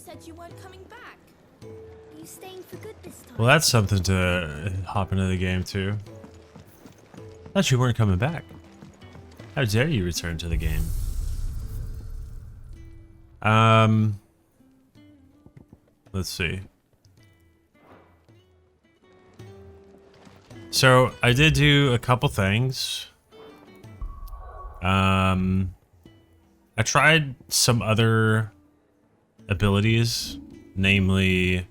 said you weren't coming back. Are you staying for good this time? Well, that's something to hop into the game too. Thought you weren't coming back. How dare you return to the game? Let's see. So I did do a couple things. I tried some other abilities, namely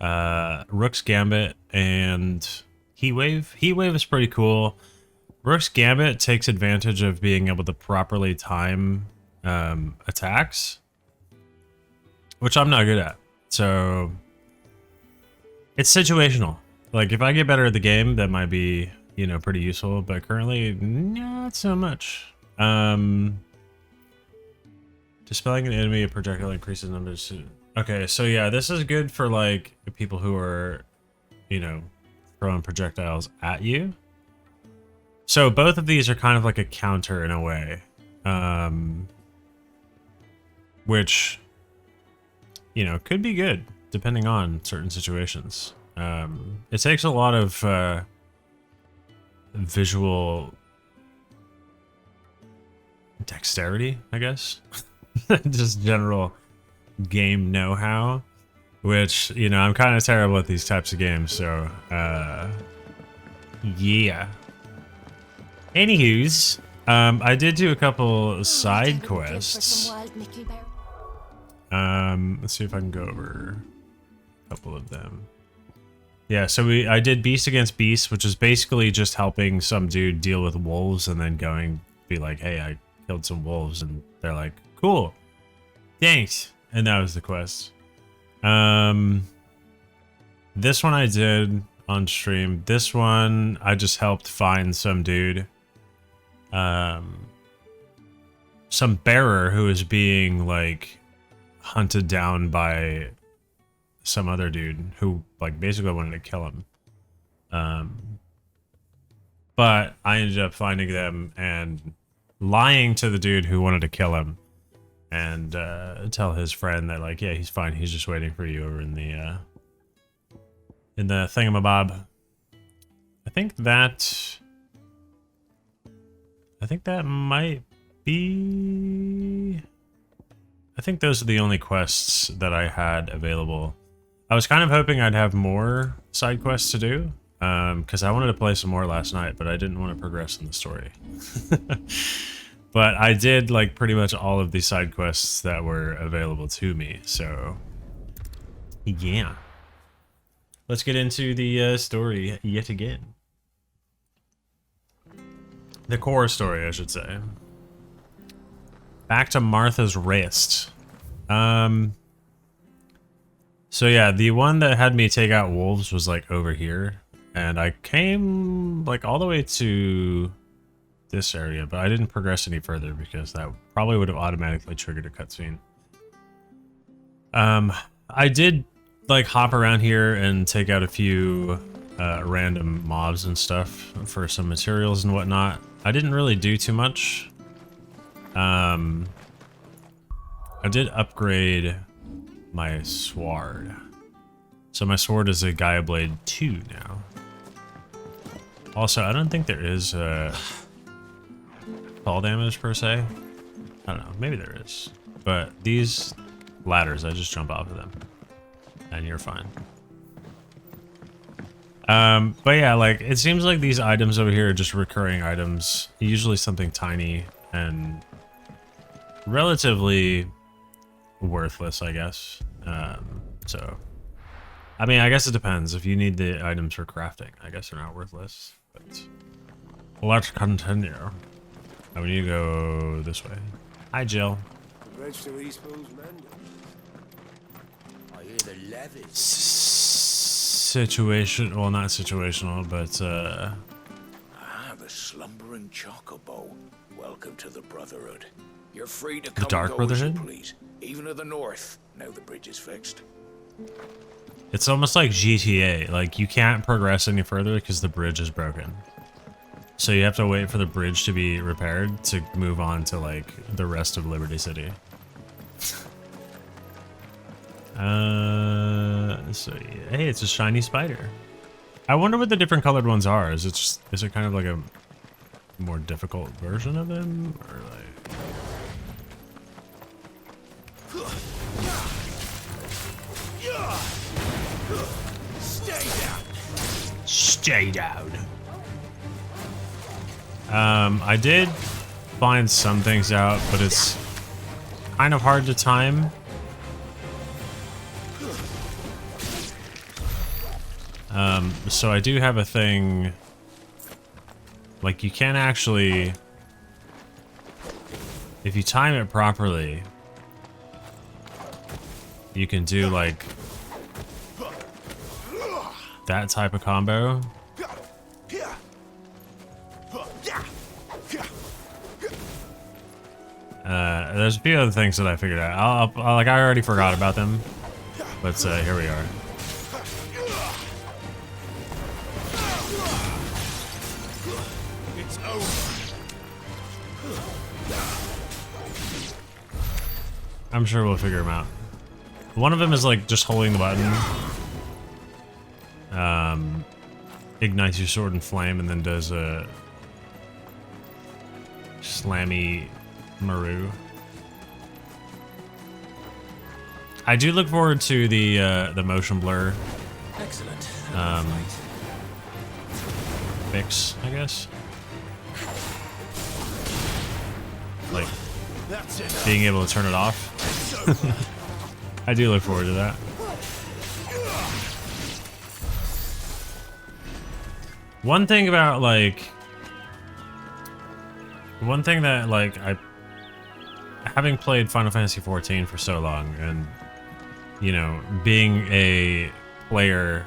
Rook's Gambit and Heat Wave. Heat Wave is pretty cool. Rook's Gambit takes advantage of being able to properly time attacks, which I'm not good at. So it's situational. Like if I get better at the game, that might be, you know, pretty useful, but currently not so much. Dispelling an enemy, a projectile increases numbers. Okay, so yeah, this is good for like people who are, you know, throwing projectiles at you. So both of these are kind of like a counter in a way, which, you know, could be good depending on certain situations. It takes a lot of visual dexterity, I guess. Just general game know-how, which, you know, I'm kind of terrible at these types of games, so, yeah. Anywho's, I did do a couple side quests. Let's see if I can go over a couple of them. Yeah, so I did Beast Against Beast, which is basically just helping some dude deal with wolves and then be like, hey, I killed some wolves, and they're like, cool, thanks. And that was the quest. This one I did on stream. This one I just helped find some dude. Some bearer who is being like hunted down by some other dude who like basically wanted to kill him. But I ended up finding them and lying to the dude who wanted to kill him and tell his friend that like, yeah, he's fine. He's just waiting for you over in the thingamabob. I think that might be... I think those are the only quests that I had available. I was kind of hoping I'd have more side quests to do, because I wanted to play some more last night, but I didn't want to progress in the story. But I did like pretty much all of the side quests that were available to me, so yeah. Let's get into the story yet again. The core story, I should say. Back to Martha's Rest. So yeah, the one that had me take out wolves was like over here, and I came like all the way to this area, but I didn't progress any further because that probably would have automatically triggered a cutscene. I did like hop around here and take out a few random mobs and stuff for some materials and whatnot. I didn't really do too much. I did upgrade my sword. So my sword is a Gaia Blade 2 now. Also, I don't think there is fall damage per se. I don't know, maybe there is. But these ladders, I just jump off of them. And you're fine. But yeah, like, it seems like these items over here are just recurring items. Usually something tiny and relatively worthless, I guess. So, I mean, I guess it depends. If you need the items for crafting, I guess they're not worthless. But let's continue. Oh, we need to go this way. Hi, Jill. Situation, well, not situational, but the slumbering chocobo. Welcome to the Brotherhood. You're free to come the Dark and go as you Brotherhood? please, even to the north. Now the bridge is fixed. It's almost like GTA. Like, you can't progress any further because the bridge is broken. So you have to wait for the bridge to be repaired to move on to, like, the rest of Liberty City. So yeah, hey, it's a shiny spider. I wonder what the different colored ones are. Is it kind of like a more difficult version of them, or like? Stay down. I did find some things out, but it's kind of hard to time. So I do have a thing, like you can actually, if you time it properly, you can do like that type of combo. There's a few other things that I figured out. I already forgot about them, but here we are. It's over. I'm sure we'll figure them out. One of them is like just holding the button. Ignites your sword in flame and then does a slammy Maru. I do look forward to the motion blur Excellent. fix, I guess. Like That's it. being able to turn it off. I do look forward to that. One thing that having played Final Fantasy XIV for so long, and you know, being a player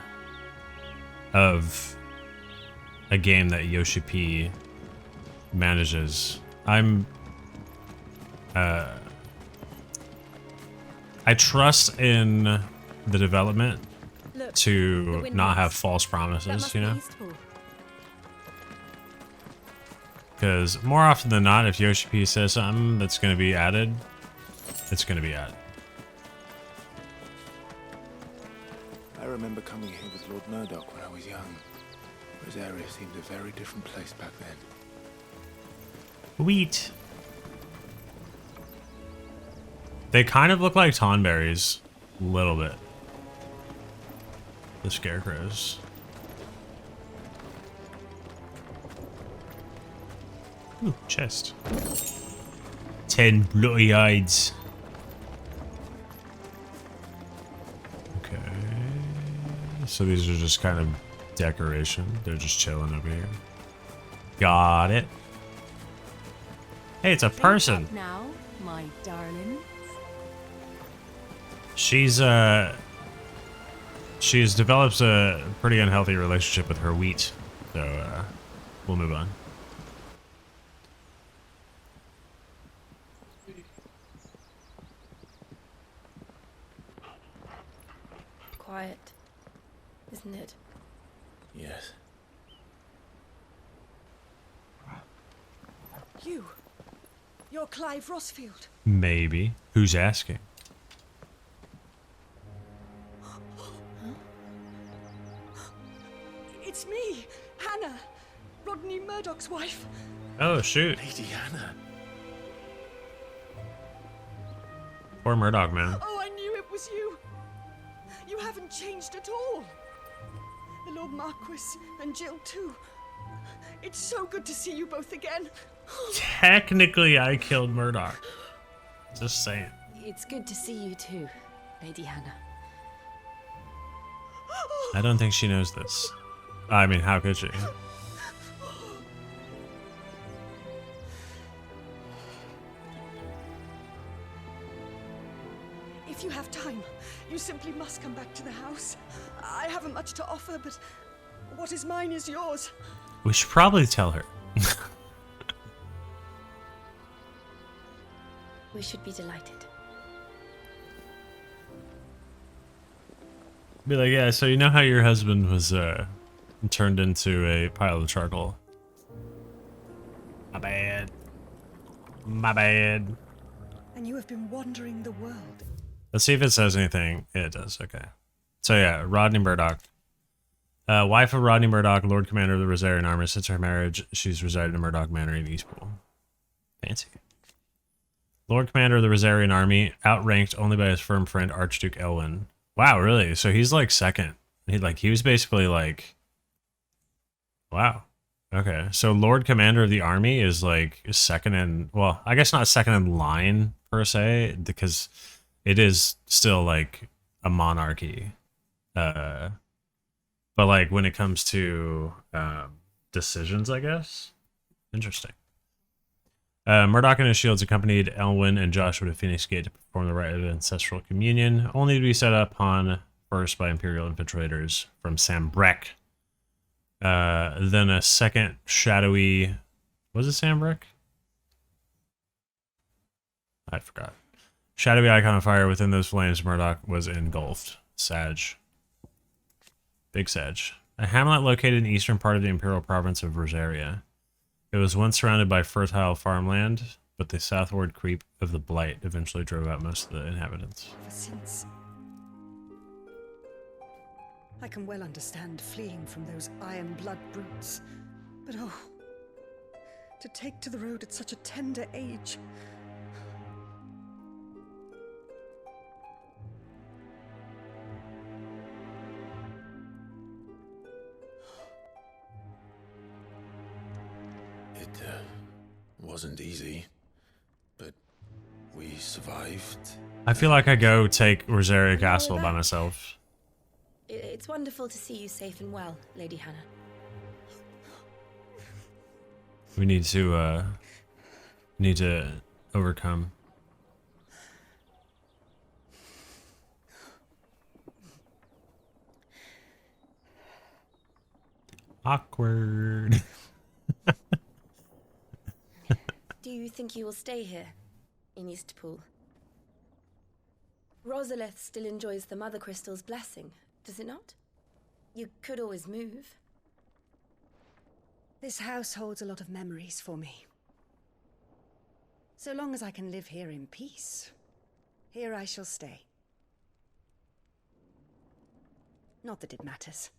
of a game that Yoshi P manages, I trust in the development Look, to the not have windmills. false That promises, must you be know? useful. Because more often than not, if Yoshi P says something that's going to be added, it's going to be added. I remember coming here with Lord Murdoch when I was young. Rosaria seemed a very different place back then. Wheat. They kind of look like Tonberries. A little bit. The scarecrows. Ooh, chest. 10 bloody hides. Okay. So these are just kind of decoration. They're just chilling over here. Got it. Hey, it's a person. Think now, my darling. She's develops a pretty unhealthy relationship with her wheat. So we'll move on. Quiet, isn't it? Yes. You're Clive Rossfield. Maybe. Who's asking? It's me, Hannah, Rodney Murdoch's wife. Oh, shoot. Lady Hannah. Poor Murdoch, man. Oh, I knew it was you. You haven't changed at all. The Lord Marquis and Jill too. It's so good to see you both again. Technically, I killed Murdoch. Just saying. It's good to see you too, Lady Hannah. I don't think she knows this. I mean, how could she? If you have time, you simply must come back to the house. I haven't much to offer, but what is mine is yours. We should probably tell her. We should be delighted. Be like, yeah, so you know how your husband was turned into a pile of charcoal? My bad. My bad. And you have been wandering the world. Let's see if it says anything. Yeah, it does. Okay. So yeah, Rodney Murdoch. Wife of Rodney Murdoch, Lord Commander of the Rosarian Army. Since her marriage, she's resided in Murdoch Manor in Eastpool. Fancy. Lord Commander of the Rosarian Army, outranked only by his firm friend Archduke Elwyn. Wow, really? So he's like second. He was basically like, wow. Okay, so Lord Commander of the Army is like second in, well, I guess not second in line per se, because it is still like a monarchy. But like when it comes to decisions, I guess, interesting. Murdoch and his shields accompanied Elwyn and Joshua to Phoenix Gate to perform the rite of ancestral communion, only to be set upon first by Imperial infiltrators from Sambrec. Then a second shadowy... Was it Sambrec? I forgot. Shadowy icon of fire within those flames, Murdoch was engulfed. Sag. Big Sag. A hamlet located in the eastern part of the imperial province of Rosaria. It was once surrounded by fertile farmland, but the southward creep of the Blight eventually drove out most of the inhabitants. Ever since. I can well understand fleeing from those iron blood brutes, but oh, to take to the road at such a tender age. It wasn't easy, but we survived. I feel like I go take Rosaria Castle by back. myself. It's wonderful to see you safe and well, Lady Hannah. We need to overcome. Awkward. Do you think you will stay here, in Eastpool? Rosalith still enjoys the Mother Crystal's blessing, does it not? You could always move. This house holds a lot of memories for me. So long as I can live here in peace, here I shall stay. Not that it matters.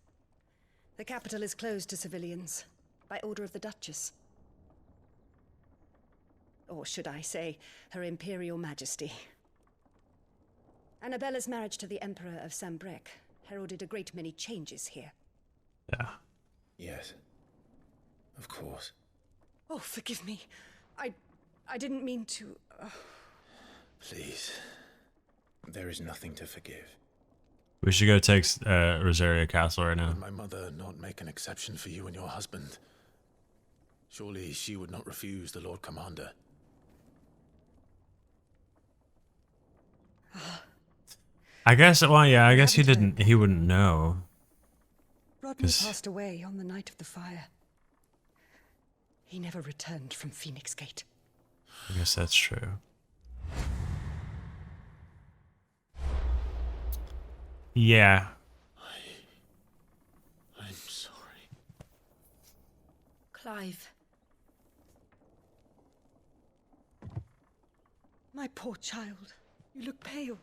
The capital is closed to civilians, by order of the Duchess. Or should I say, Her Imperial Majesty. Annabella's marriage to the Emperor of Sambrec heralded a great many changes here. Yeah. Yes. Of course. Oh, forgive me. I didn't mean to... Please. There is nothing to forgive. We should go take Rosaria Castle right now. Would my mother not make an exception for you and your husband? Surely she would not refuse the Lord Commander. I guess, well, yeah, I guess he wouldn't know. Rodney passed away on the night of the fire. He never returned from Phoenix Gate. I guess that's true. Yeah. I'm sorry. Clive. My poor child. You look pale.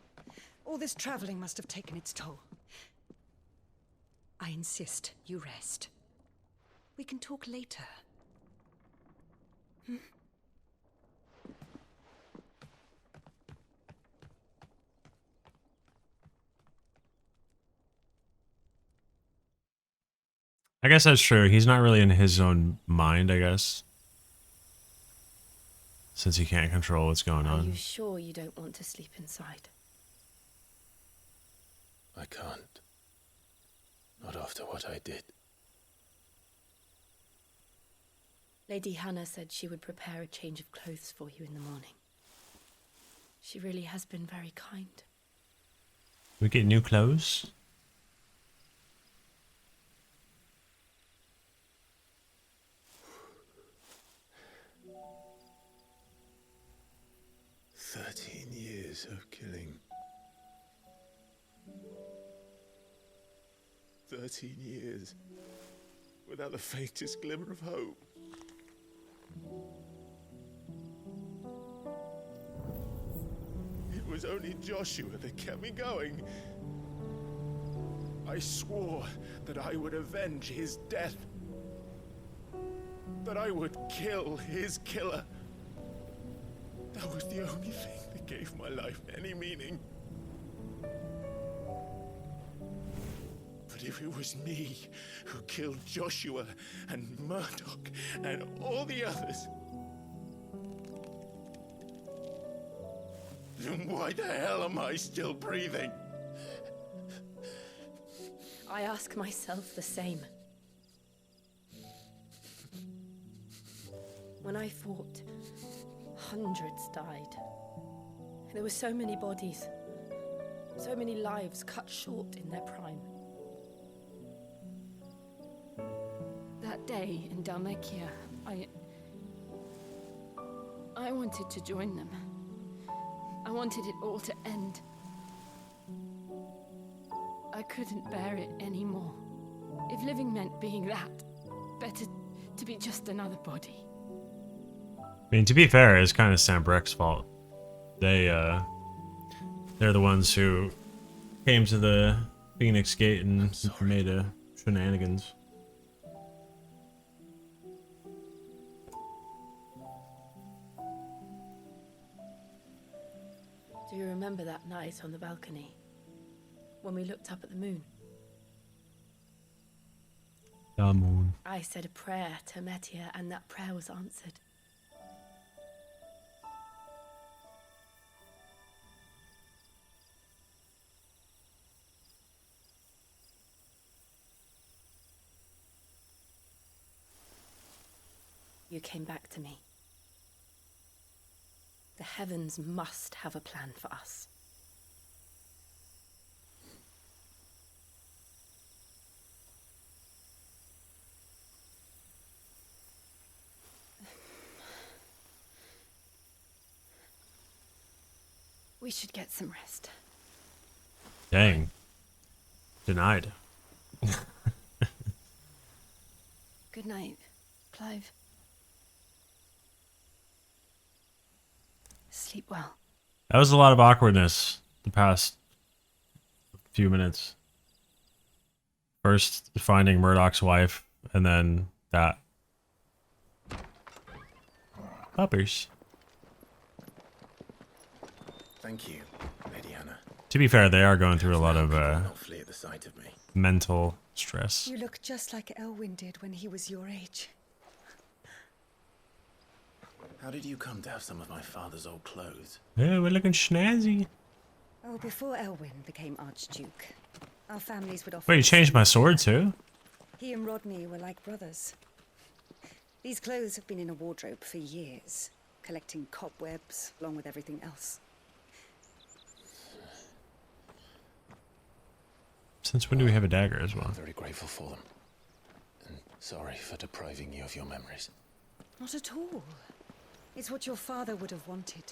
All this traveling must have taken its toll. I insist you rest. We can talk later. I guess that's true. He's not really in his own mind, I guess. Since he can't control what's going Are on. you sure you don't want to sleep inside? I can't. Not after what I did. Lady Hannah said she would prepare a change of clothes for you in the morning. She really has been very kind. We get new clothes? Years of killing. 13 years. Without the faintest glimmer of hope. It was only Joshua that kept me going. I swore that I would avenge his death. That I would kill his killer. That was the only thing that gave my life any meaning. But if it was me who killed Joshua and Murdoch and all the others, then why the hell am I still breathing? I ask myself the same. When I fought, hundreds died. There were so many bodies, so many lives cut short in their prime. That day in Dhalmekia, I wanted to join them. I wanted it all to end. I couldn't bear it anymore. If living meant being that, better to be just another body. I mean, to be fair, it's kind of Sanbreque's fault. They're the ones who came to the Phoenix Gate and made shenanigans. Do you remember that night on the balcony? When we looked up at the moon? The moon. I said a prayer to Metia, and that prayer was answered. You came back to me. The heavens must have a plan for us. We should get some rest. Dang. Denied. Good night, Clive. Sleep well. That was a lot of awkwardness the past few minutes. First finding Murdoch's wife, and then that. Puppers. Thank you, Lady Hannah. To be fair, they are going through a lot of Not flee at the sight of me. mental stress. You look just like Elwyn did when he was your age. How did you come to have some of my father's old clothes? Yeah, we're looking snazzy. Oh, before Elwyn became Archduke, our families would often... Wait, you changed my sword too? He and Rodney were like brothers. These clothes have been in a wardrobe for years, collecting cobwebs along with everything else. Since when do we have a dagger as well? I'm very grateful for them. And sorry for depriving you of your memories. Not at all. It's what your father would have wanted.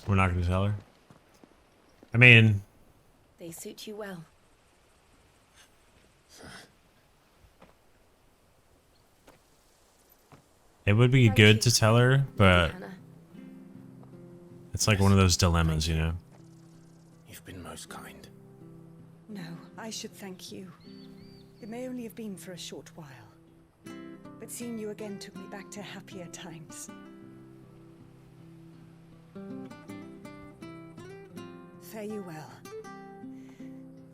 We're not going to tell her. I mean, They suit you well. it would be Thank good you, to tell her, but Hannah. it's like one of those dilemmas, you know? You've been most kind. No, I should thank you. It may only have been for a short while. But seeing you again took me back to happier times. Fare you well,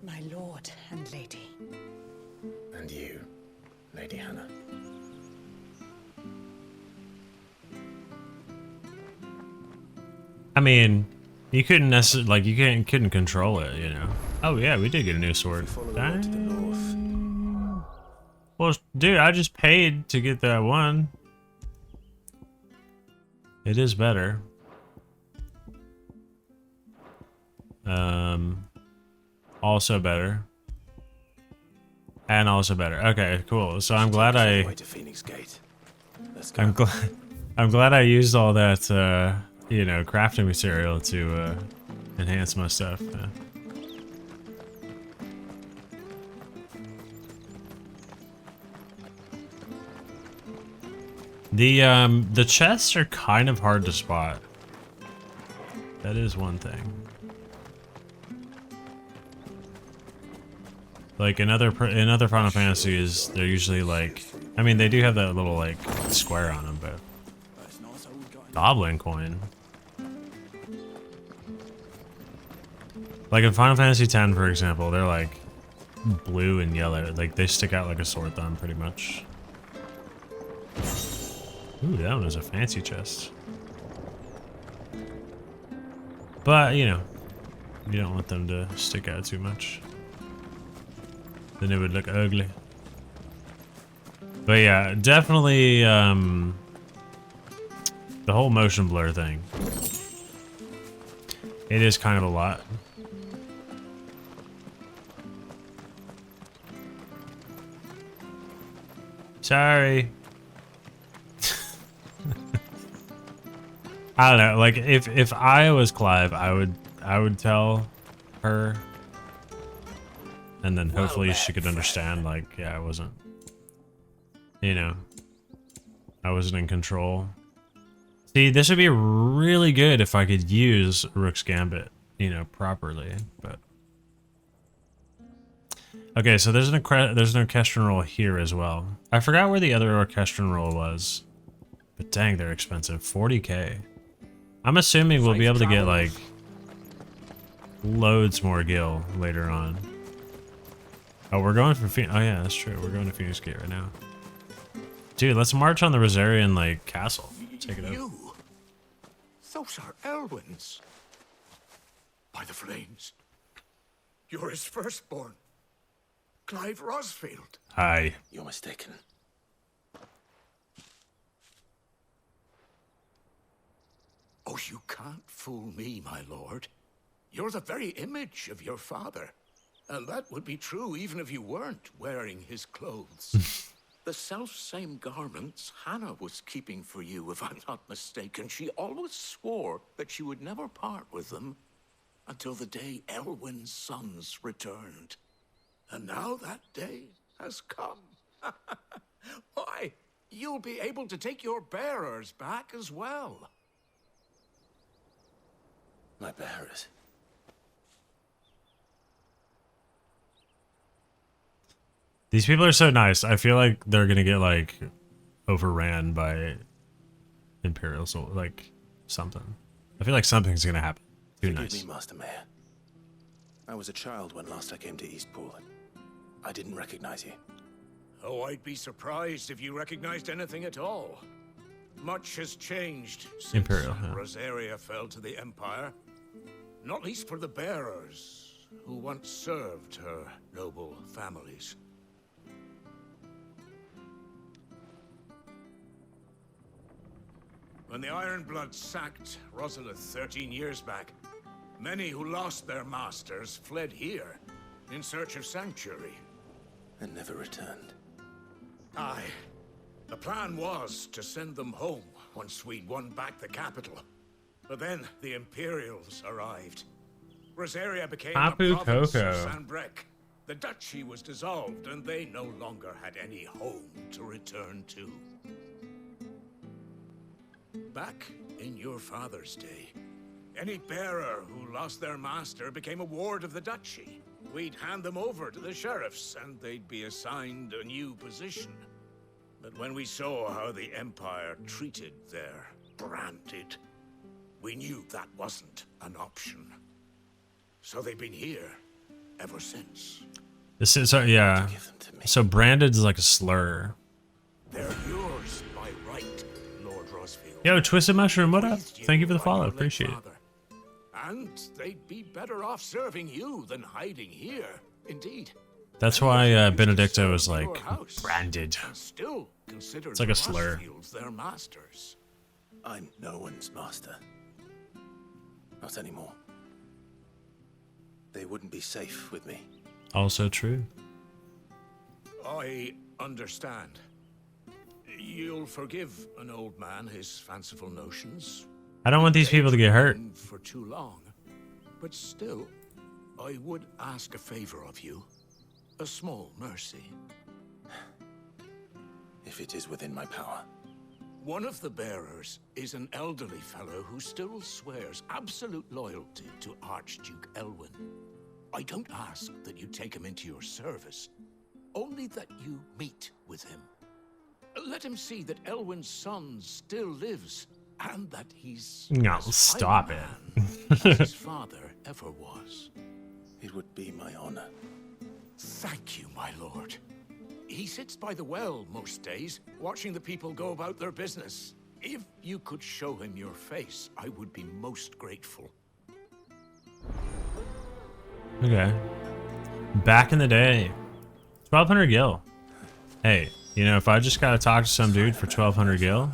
my lord and lady. And you, Lady Hannah. I mean, you couldn't necessarily, like, you couldn't control it, you know? Oh yeah, we did get a new sword. Follow the road to the north. Well, dude, I just paid to get that one. It is better. Also better. And also better. Okay, cool. So I'm glad Take us all the way to Phoenix Gate. Let's go. I'm glad I used all that you know, crafting material to enhance my stuff. The chests are kind of hard to spot. That is one thing. Like in other Final Fantasies, they're usually like, I mean, they do have that little like square on them, but goblin coin. Like in Final Fantasy X, for example, they're like blue and yellow. Like they stick out like a sore thumb, pretty much. Ooh, that one is a fancy chest. But, you know, you don't want them to stick out too much. Then it would look ugly. But yeah, definitely the whole motion blur thing. It is kind of a lot. Sorry. I don't know, like if I was Clive, I would tell her, and then hopefully she could understand, like, yeah, I wasn't, you know, I wasn't in control. See, this would be really good if I could use Rook's Gambit, you know, properly, but okay, so there's an orchestral roll here as well. I forgot where the other orchestral roll was, but dang, they're expensive. 40k. I'm assuming we'll be able to get like loads more gil later on. Oh, we're going for oh yeah, that's true. We're going to Phoenix Gate right now. Dude, let's march on the Rosarian like castle. Take it out. You? Those are Elwyn's. By the flames. You're his firstborn. Clive Rosfield. Hi. You're mistaken. Oh, you can't fool me, my lord. You're the very image of your father. And that would be true even if you weren't wearing his clothes. The self-same garments Hannah was keeping for you, if I'm not mistaken. She always swore that she would never part with them until the day Elwyn's sons returned. And now that day has come. Why, you'll be able to take your bearers back as well. My bearers. These people are so nice. I feel like they're gonna get like overran by Imperial Soul, like something. I feel like something's gonna happen. Too Forgive nice. me, Master Mayor. I was a child when last I came to Eastpool. I didn't recognize you. Oh, I'd be surprised if you recognized anything at all. Much has changed since Imperial, huh? Rosaria fell to the Empire. Not least for the bearers, who once served her noble families. When the Ironbloods sacked Rosalith 13 years back, many who lost their masters fled here in search of sanctuary. And never returned. Aye. The plan was to send them home once we'd won back the capital. But then the Imperials arrived. Rosaria became Tapu a province of Koko. Sanbreque. The duchy was dissolved, and they no longer had any home to return to. Back in your father's day, any bearer who lost their master became a ward of the duchy. We'd hand them over to the sheriffs, and they'd be assigned a new position. But when we saw how the Empire treated their branded, we knew that wasn't an option. So they've been here ever since. This is yeah. Give them to me. So branded is like a slur. They're yours by right, Lord Rosfield. Yo, Twisted Mushroom, what up? Pleased Thank you for the by follow. your late Appreciate it. father. And they'd be better off serving you than hiding here. Indeed. That's Many why of them used to Benedicto serve was your like house, branded. and still considered It's like a slur. Rosfields their masters. I'm no one's master. Not anymore. They wouldn't be safe with me. Also true. I understand. You'll forgive an old man his fanciful notions. I don't want these people to get hurt. For too long. But still, I would ask a favor of you. A small mercy. If it is within my power. One of the bearers is an elderly fellow who still swears absolute loyalty to Archduke Elwyn. I don't ask that you take him into your service, only that you meet with him. Let him see that Elwyn's son still lives, and that he's No, as stop fine it. a man as his father ever was. It would be my honor. Thank you, my lord. He sits by the well most days, watching the people go about their business. If you could show him your face, I would be most grateful. Okay. Back in the day. 1200 gil. Hey, you know, if I just gotta talk to some dude for 1200 gil,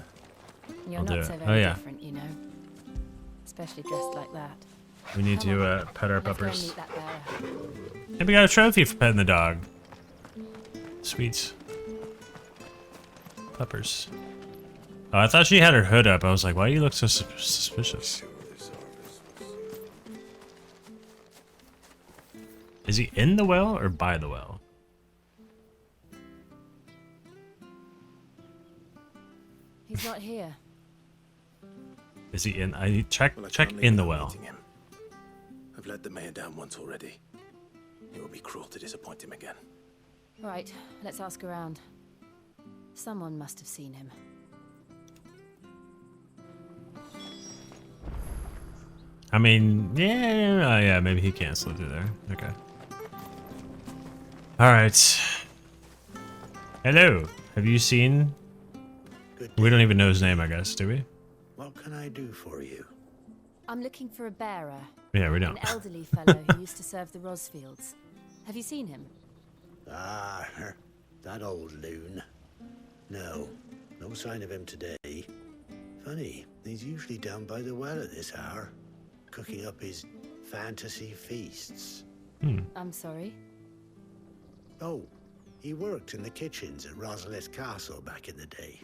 You're I'll do not so it. very Oh, yeah. different, you know. Especially dressed like that. we need Come to on, pet our let's go and puppers. meet that bearer. Hey, we got a trophy for petting the dog. Sweet. Puppers. Oh, I thought she had her hood up. I was like, why do you look so suspicious? Is he in the well or by the well? He's not here. Is he in? I check Well, I check can't leave in the without well. meeting him. I've let the mayor down once already. It would be cruel to disappoint him again. Right, let's ask around. Someone must have seen him. I mean, yeah, maybe he can't slip through there. Okay. All right. Hello. Have you seen? Good We don't even know his name, I guess, do we? What can I do for you? I'm looking for a bearer. Yeah, we An don't. elderly fellow who used to serve the Rosfields. Have you seen him? Ah, that old loon. No, no sign of him today. Funny, he's usually down by the well at this hour, cooking up his fantasy feasts. I'm sorry. Oh, he worked in the kitchens at Rosalith Castle back in the day.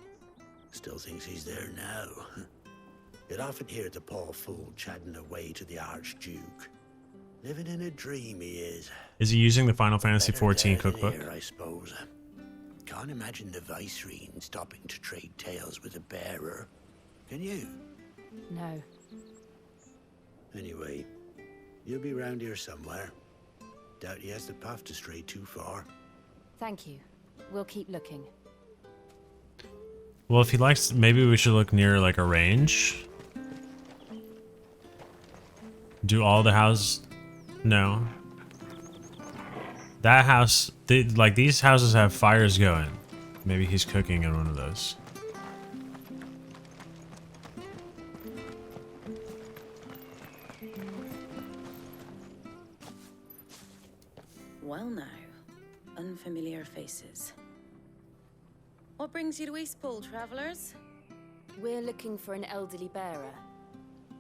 Still thinks he's there now. You'd often hear the poor fool chatting away to the Archduke. Living in a dream he is. Is he using the Final Fantasy Better XIV dead than cookbook? here, I suppose. Can't imagine the Viceroy stopping to trade tales with a bearer. Can you? No. Anyway, you'll be round here somewhere. Doubt he has the path to stray too far. Thank you. We'll keep looking. Well, if he likes, maybe we should look near like a range. Do all the houses? No. That house, like these houses have fires going. Maybe he's cooking in one of those. Well now, unfamiliar faces. What brings you to Eastpool, travelers? We're looking for an elderly bearer.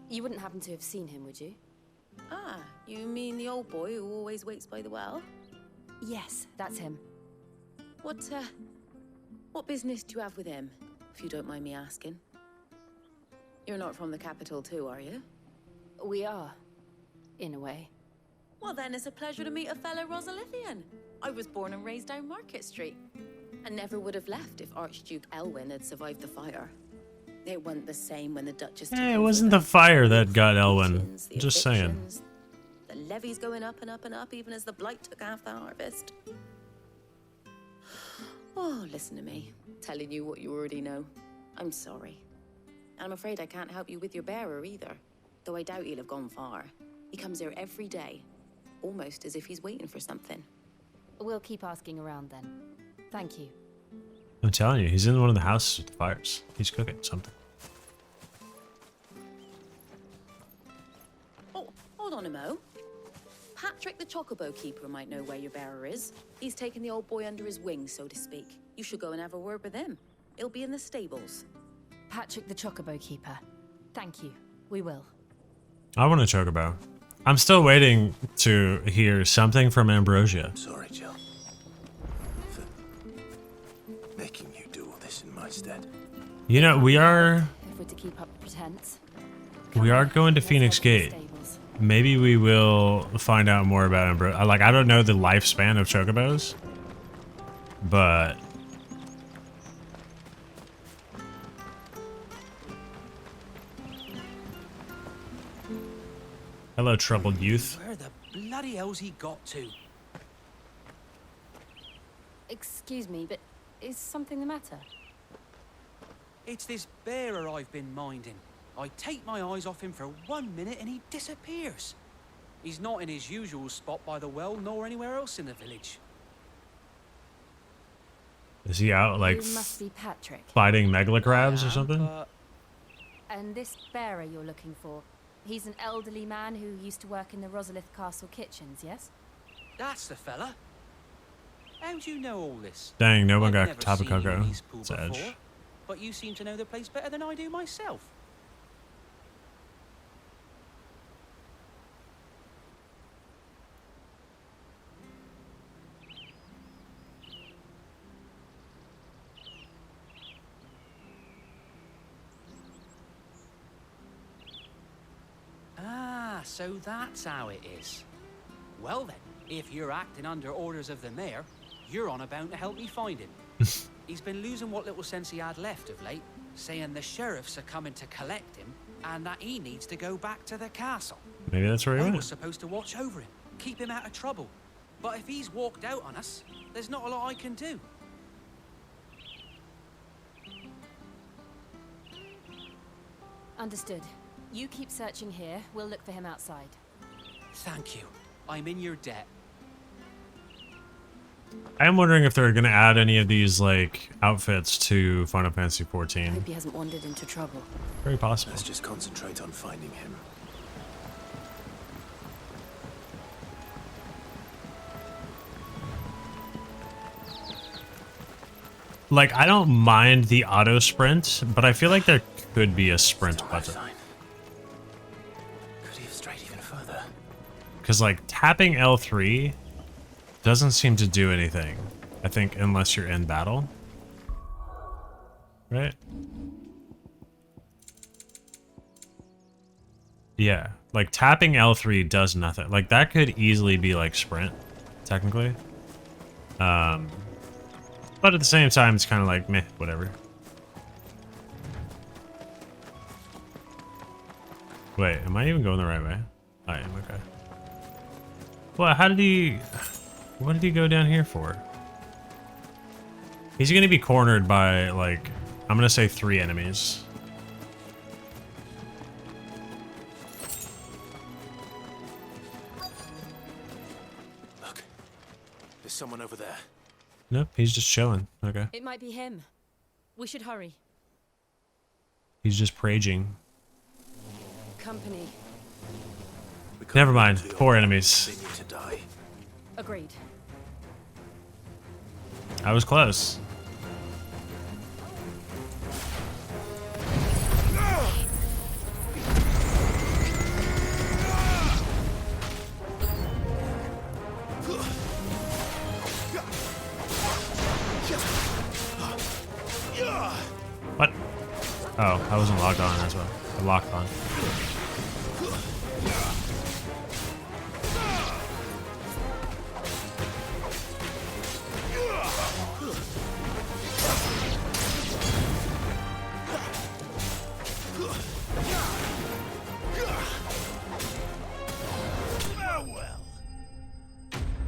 You wouldn't happen to have seen him, would you? Ah, you mean the old boy who always waits by the well? Yes, that's him. What business do you have with him, if you don't mind me asking? You're not from the capital too, are you? We are, in a way. Well then, it's a pleasure to meet a fellow Rosalithian. I was born and raised down Market Street, and never would have left if Archduke Elwyn had survived the fire. It wasn't the same when the Duchess took Hey, it over wasn't the them. fire that got Elwyn. Eviction, the Just saying. evictions, the levies going up and up and up, even as the blight took half the harvest. Oh, listen to me, telling you what you already know. I'm sorry. And I'm afraid I can't help you with your bearer either, though I doubt he'll have gone far. He comes here every day, almost as if he's waiting for something. We'll keep asking around then. Thank you. I'm telling you, he's in one of the houses with the fires. He's cooking something. Oh, hold on a mo. Patrick the Chocobo Keeper might know where your bearer is. He's taken the old boy under his wing, so to speak. You should go and have a word with him. He'll be in the stables. Patrick the Chocobo Keeper. Thank you. We will. I want a chocobo. I'm still waiting to hear something from Ambrosia. Sorry, Jill. For making you do all this in my stead. You know, we are If we're to keep up the pretense. going to Let's Phoenix head to the Gate. stables. Maybe we will find out more about Ambrosia. Like, I don't know the lifespan of chocobos, but Hello, troubled youth. Where the bloody hell's he got to? Excuse me, but is something the matter? It's this bearer I've been minding. I take my eyes off him for 1 minute and he disappears. He's not in his usual spot by the well, nor anywhere else in the village. Is he out like You must be Patrick. fighting megalocrabs or something? And this bearer you're looking for, he's an elderly man who used to work in the Rosalith Castle kitchens, yes? That's the fella. How'd you know all this? Dang, no one I've got never seen you in Tabakoko. Eastpool It's Edge. before, but you seem to know the place better than I do myself. Ah, so that's how it is. Well then, if you're acting under orders of the mayor, you're on about to help me find him. He's been losing what little sense he had left of late, saying the sheriffs are coming to collect him and that he needs to go back to the castle. Maybe that's where he I was went. supposed to watch over him, keep him out of trouble. But if he's walked out on us, there's not a lot I can do. Understood. You keep searching here, we'll look for him outside. Thank you. I'm in your debt. I am wondering if they're going to add any of these like outfits to Final Fantasy I XIV. hope he hasn't wandered into trouble. Very possible. Let's just concentrate on finding him. Like, I don't mind the auto sprint, but I feel like there could be a sprint Still no button. sign. Could he have strayed even further? Because, like, tapping L3 doesn't seem to do anything. I think unless you're in battle. Right? Yeah. Like, tapping L3 does nothing. Like, that could easily be, like, sprint, technically. But at the same time, it's kind of like, meh, whatever. Wait, am I even going the right way? I am, okay. Well, how did he... What did he go down here for? He's gonna be cornered by, like, I'm gonna say 3 enemies. Look, there's someone over there. Nope, he's just chilling. Okay. It might be him. We should hurry. He's just praging. Company. We can't Never run mind. to your 4 men. enemies. They need to die. Agreed. I was close. What? Oh, I wasn't logged on as well. I locked on.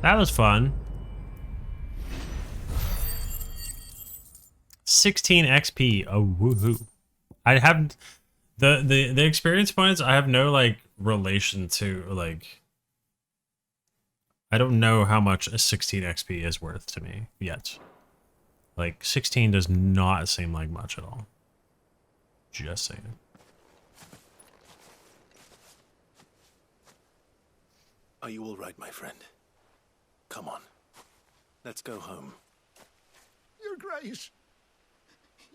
That was fun. 16 XP. Oh, woohoo. I haven't the experience points, I have no like relation to like I don't know how much a 16 XP is worth to me yet. Like 16 does not seem like much at all. Just saying. Are you all right, my friend? Come on. Let's go home. Your Grace,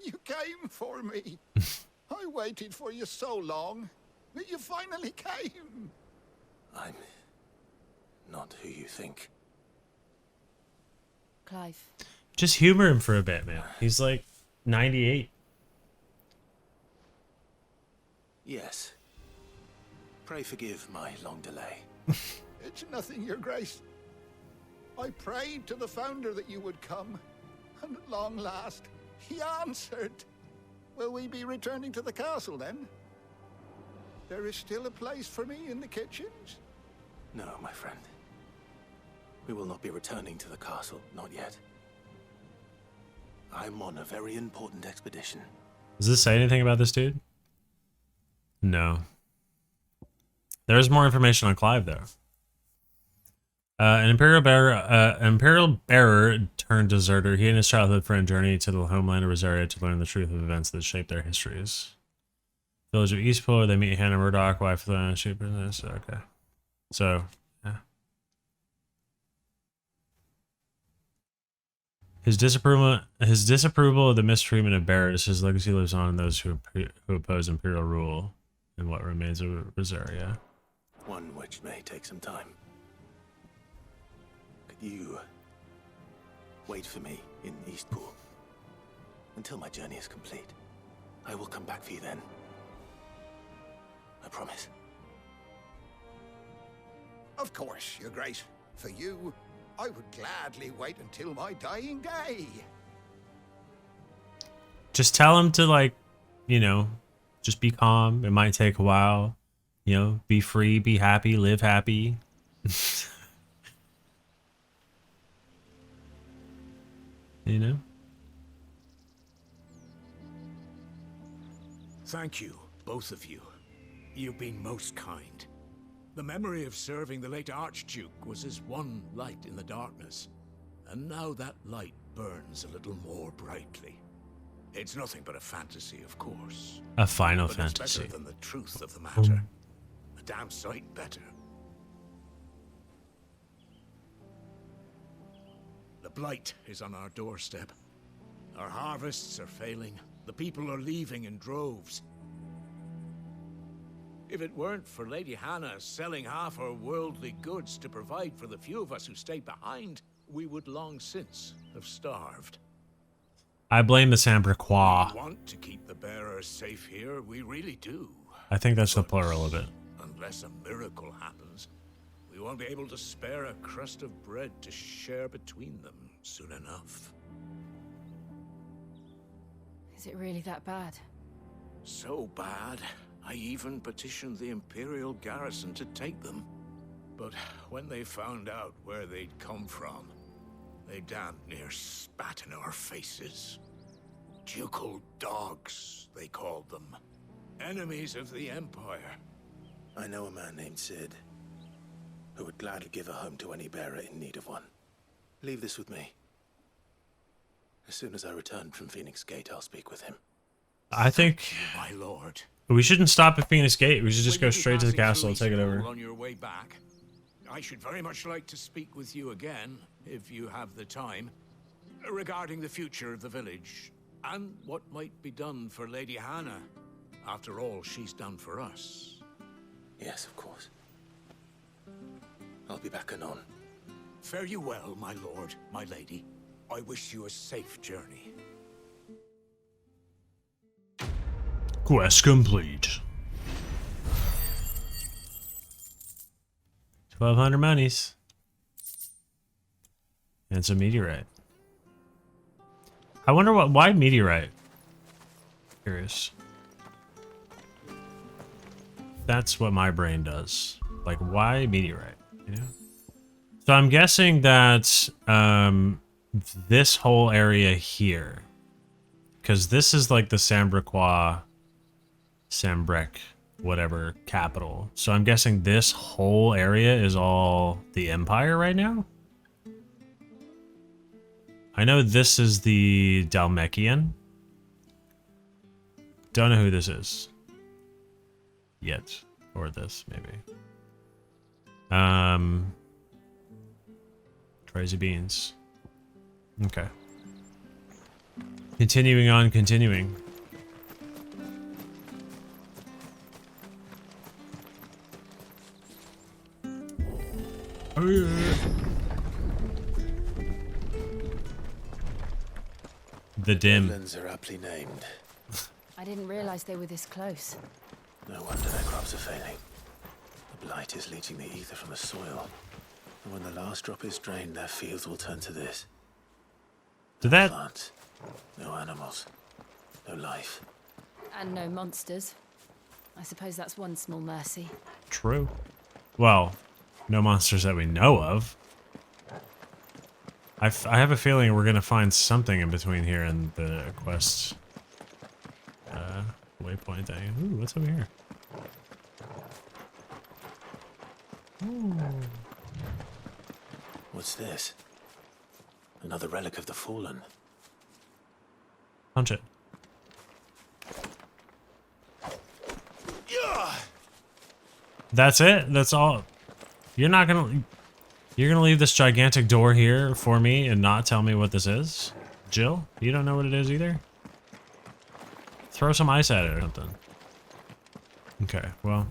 you came for me. I waited for you so long that you finally came. I'm not who you think. Clive. Just humor him for a bit, man. He's like 98. Yes. Pray forgive my long delay. It's nothing, Your Grace. I prayed to the Founder that you would come, and at long last, he answered. Will we be returning to the castle then? there is still a place for me in the kitchens? No, my friend. We will not be returning to the castle, not yet. I'm on a very important expedition. Does this say anything about this dude? No. There's more information on Clive, though. An Imperial bearer turned deserter. He and his childhood friend journeyed to the homeland of Rosaria to learn the truth of events that shaped their histories. Village of Eastpool, they meet Hannah Murdoch, wife of the sheep business. Okay. So, yeah. His disapproval of the mistreatment of bearers, his legacy lives on in those who oppose imperial rule in what remains of Rosaria. One which may take some time. Could you wait for me in Eastpool until my journey is complete? I will come back for you then. I promise. Of course, Your Grace. For you, I would gladly wait until my dying day. Just tell him to, like, you know, just be calm. It might take a while. You know, be free, be happy, live happy. You know? Thank you, both of you. You've been most kind. The memory of serving the late Archduke was as one light in the darkness, and now that light burns a little more brightly. It's nothing but a fantasy, of course. A Final but Fantasy. It's better than the truth of the matter. A damn sight better. The blight is on our doorstep. Our harvests are failing. The people are leaving in droves. If it weren't for Lady Hannah selling half her worldly goods to provide for the few of us who stayed behind, we would long since have starved. I blame the Sambriquois. We want to keep the bearers safe here, we really do. I think that's the plural of it. Unless a miracle happens, we won't be able to spare a crust of bread to share between them soon enough. Is it really that bad? So bad, I even petitioned the Imperial garrison to take them. But when they found out where they'd come from, they damn near spat in our faces. Ducal dogs, they called them. Enemies of the Empire. I know a man named Cid, who would gladly give a home to any bearer in need of one. Leave this with me. As soon as I return from Phoenix Gate, I'll speak with him. I think my lord. We shouldn't stop at Phoenix Gate. We should just go straight to the castle and take it over. On your way back, I should very much like to speak with you again, if you have the time, regarding the future of the village and what might be done for Lady Hannah. After all, she's done for us. Yes, of course. I'll be back anon. Fare you well, my lord, my lady. I wish you a safe journey. Quest complete. 1,200 monies. And it's a meteorite. I wonder why meteorite? Curious. That's what my brain does. Like, why meteorite? You know? So I'm guessing that this whole area here, because this is like the Sambriquois, Sambrec, whatever, capital. So I'm guessing this whole area is all the Empire right now? I know this is the Dhalmekian. Don't know who this is. Yet. Or this, maybe. Crazy beans. Okay. Continuing on, continuing. Oh yeah. The dim. Woodlands are aptly named. I didn't realize they were this close. No wonder their crops are failing. The blight is leaching the ether from the soil. And when the last drop is drained, their fields will turn to this. Did that... Plants, no animals, no life. And no monsters. I suppose that's one small mercy. True. Well, no monsters that we know of. I have a feeling we're gonna find something in between here and the quest waypoint thing. Ooh, what's over here? Ooh. What's this? Another relic of the Fallen. Punch it. That's it? That's all? You're gonna leave this gigantic door here for me and not tell me what this is? Jill? You don't know what it is either? Throw some ice at it or something. Okay, well.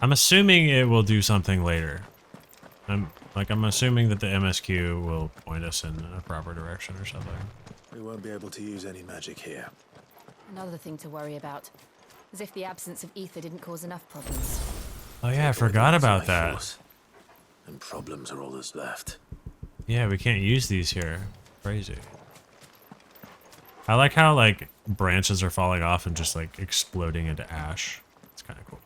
I'm assuming it will do something later. I'm assuming that the MSQ will point us in a proper direction or something. We won't be able to use any magic here. Another thing to worry about. As if the absence of ether didn't cause enough problems. Oh yeah, I forgot about that. And problems are all that's left. Yeah, we can't use these here. Crazy. I like how, like, branches are falling off and just, like, exploding into ash. It's kind of cool.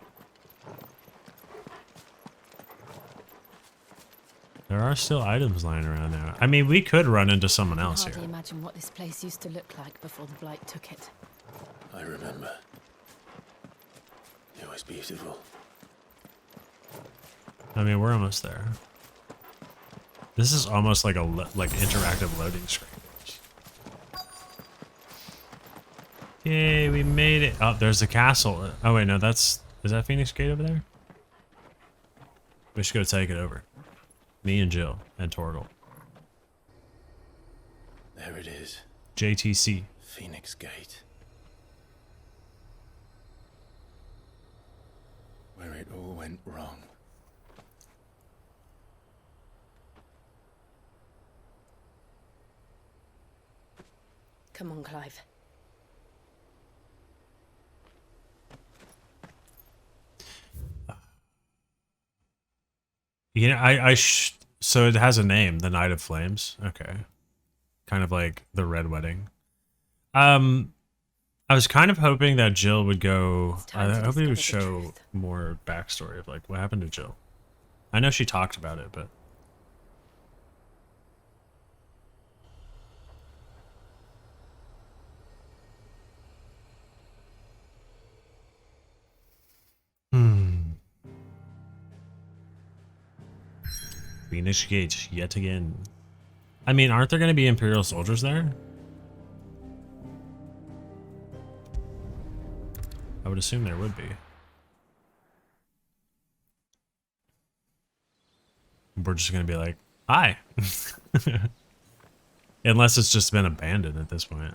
There are still items lying around now. I mean, we could run into someone else here. I can hardly imagine what this place used to look like before the Blight took it. I remember. It was beautiful. I mean, we're almost there. This is almost like a interactive loading screen. Yay, we made it. Oh, there's the castle. Oh wait, no, is that Phoenix Gate over there? We should go take it over. Me and Jill and Torgal. There it is. JTC. Phoenix Gate. Where it all went wrong. Come on, Clive. You know, so it has a name, the Night of Flames. Okay. Kind of like the Red Wedding. I was kind of hoping that Jill would go. I hope it would show more backstory of like what happened to Jill. I know she talked about it, but Phoenix Gate yet again. I mean, aren't there going to be Imperial soldiers there? I would assume there would be. We're just going to be like, hi. Unless it's just been abandoned at this point.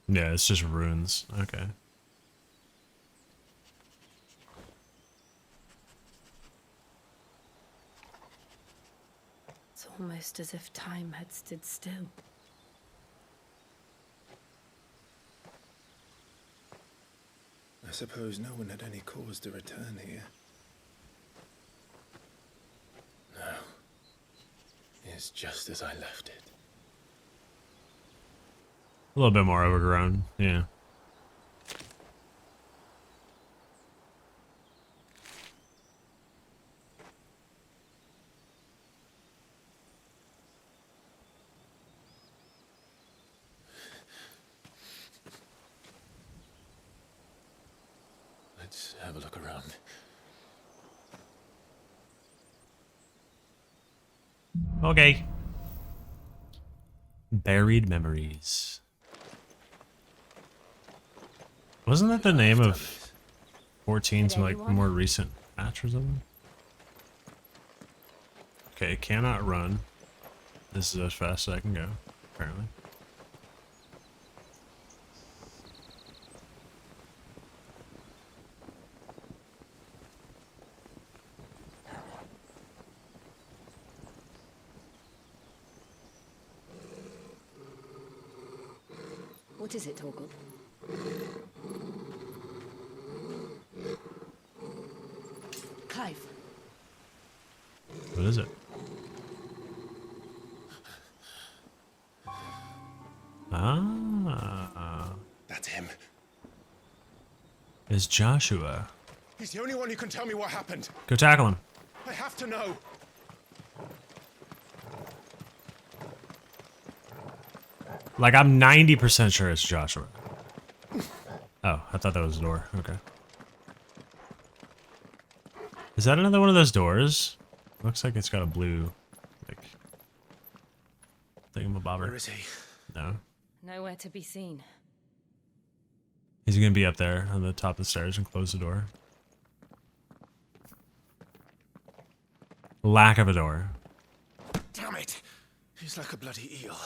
Yeah, it's just ruins. Okay. It's almost as if time had stood still. I suppose no one had any cause to return here. No. It's just as I left it. A little bit more overgrown, yeah. Let's have a look around. Okay. Buried memories. Wasn't that the name of 14's like more recent match or something? Okay, cannot run. This is as fast as I can go, apparently. What is it, Torgal? What is it? Ah. That's him. It's Joshua. He's the only one who can tell me what happened. Go tackle him. I have to know. Like, I'm 90% sure it's Joshua. Oh, I thought that was a door. Okay. Is that another one of those doors? Looks like it's got a blue, like, thingamabobber. Where is he? No. Nowhere to be seen. He's gonna be up there on the top of the stairs and close the door. Lack of a door. Damn it! He's like a bloody eel.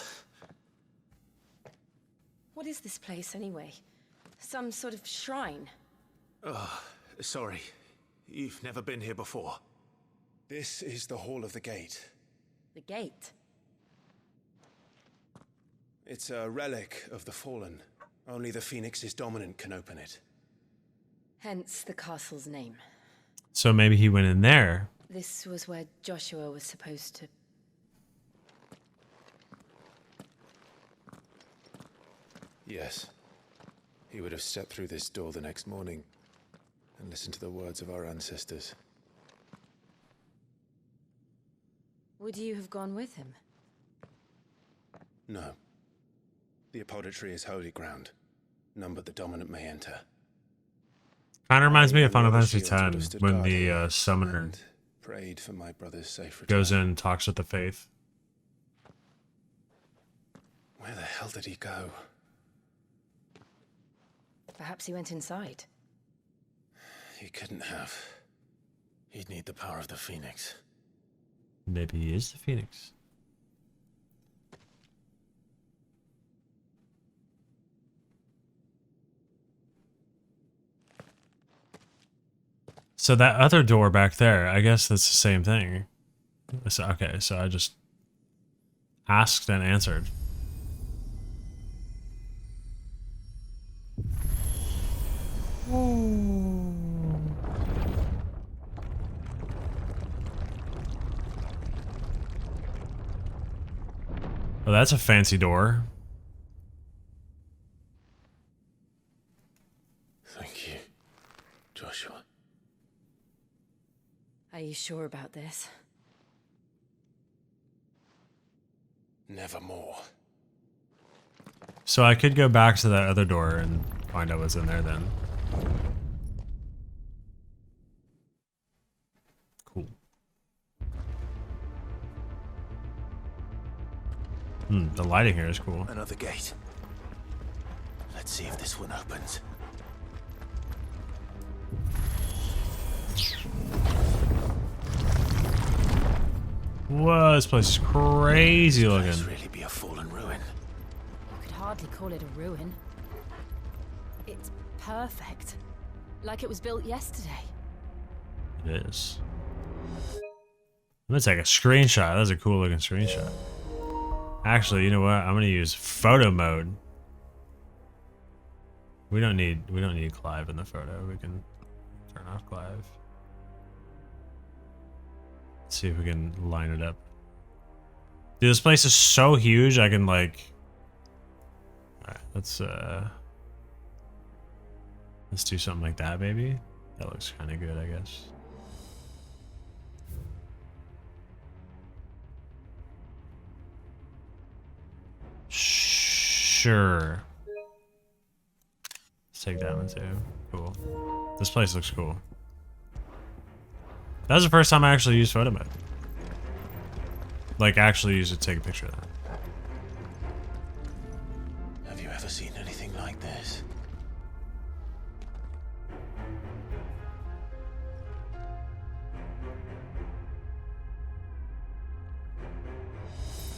What is this place, anyway? Some sort of shrine? Oh, sorry. You've never been here before. This is the Hall of the Gate. The gate? It's a relic of the Fallen. Only the Phoenix's dominant can open it. Hence the castle's name. So maybe he went in there. This was where Joshua was supposed to... Yes. He would have stepped through this door the next morning and listened to the words of our ancestors. Would you have gone with him? No. The apodatory is holy ground. None but the dominant may enter. Kind of reminds me of Final The Fantasy shield X stood when guard the here summoner and prayed for my brother's safe return. goes in and talks with the faith. Where the hell did he go? Perhaps he went inside. He couldn't have. He'd need the power of the Phoenix. Maybe he is the Phoenix. So that other door back there, I guess that's the same thing. So, okay, so I just asked and answered. Oh, that's a fancy door. Thank you, Joshua. Are you sure about this? Nevermore. So I could go back to that other door and find out what's in there then. Cool. The lighting here is cool. Another gate. Let's see if this one opens. Whoa, this place is crazy looking. This really be a fallen ruin. You could hardly call it a ruin. It's perfect. Like it was built yesterday. It is. I'm gonna take a screenshot. That's a cool looking screenshot. Actually, you know what? I'm gonna use photo mode. We don't need Clive in the photo. We can turn off Clive. Let's see if we can line it up. Dude, this place is so huge. I can like. All right, let's do something like that, maybe. That looks kind of good, I guess. Sure. Let's take that one too. Cool. This place looks cool. That was the first time I actually used photo mode. Like, actually use it to take a picture of that. Have you ever seen anything like this?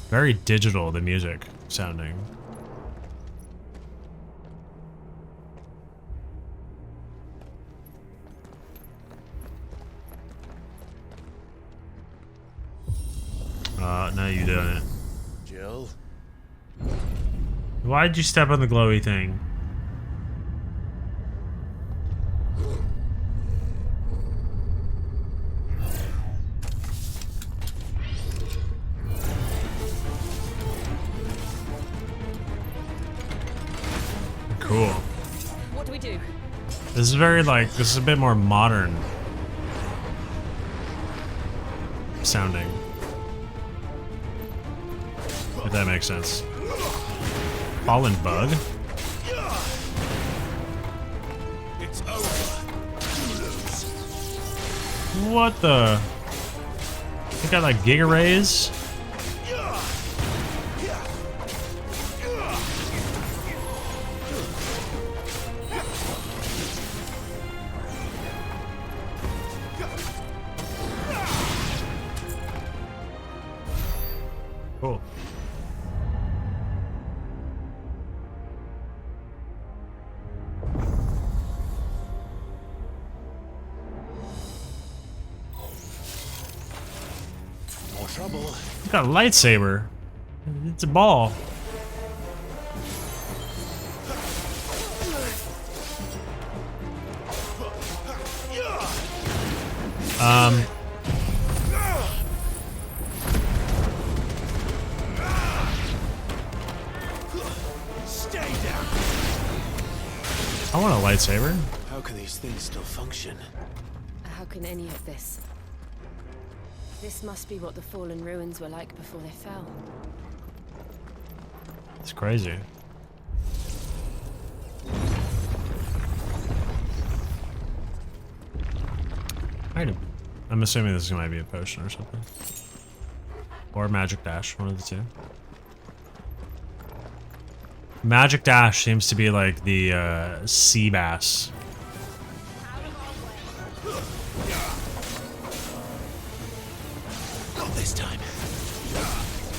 Very digital, the music sounding. No, you didn't. Jill? Why did you step on the glowy thing? do? This is very like, this is a bit more modern sounding. If that makes sense. Fallen bug? It's over. You lose. What the? You got like Giga Rays? Cool. More trouble. You got a lightsaber. It's a ball. Stay down. I want a lightsaber. How can these things still function? How can any of this? This must be what the fallen ruins were like before they fell. It's crazy. Item. I'm assuming this might be a potion or something. Or magic dash, one of the two. Magic dash seems to be like the sea bass. Not this time.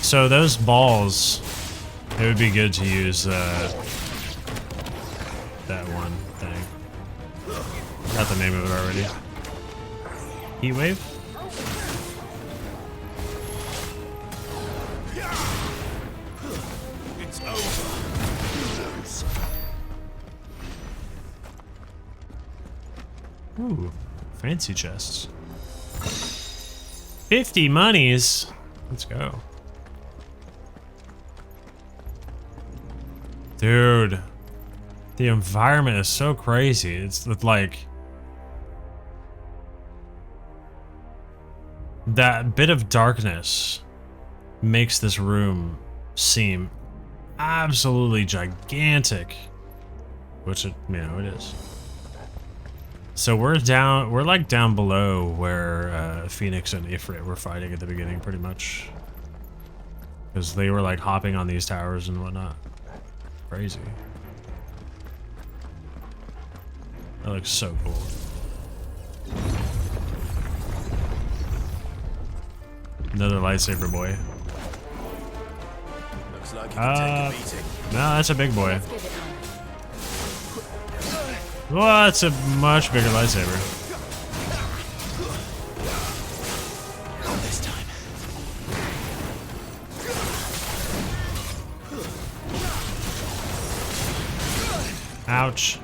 So those balls, it would be good to use that one thing. Got the name of it already. Heat wave? It's over. You lose. Ooh, fancy chests. 50 monies. Let's go. Dude, the environment is so crazy. It's like that bit of darkness makes this room seem absolutely gigantic, which it, you know, it is. So we're like down below where Phoenix and Ifrit were fighting at the beginning, pretty much, because they were like hopping on these towers and whatnot. Crazy. That looks so cool. Another lightsaber boy. Looks like you can take a beating. No, that's a big boy. Well, that's a much bigger lightsaber. Not this time. Ouch.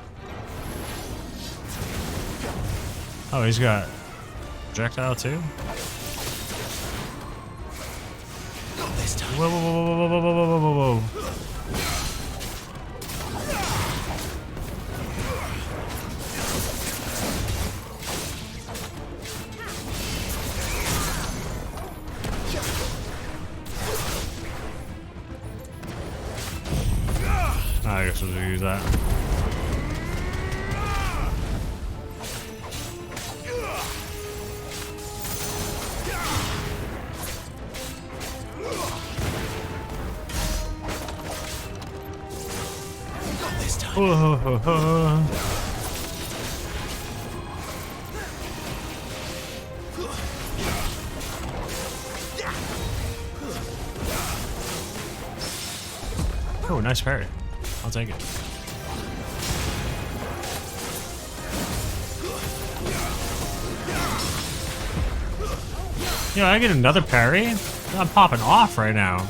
Oh, he's got projectile too? Not this time. Whoa, whoa, whoa, whoa, whoa, whoa, whoa, whoa, whoa. I guess we'll just use that. Not this time. Whoa. Oh, nice parry. I'll take it. Yo, I get another parry? I'm popping off right now.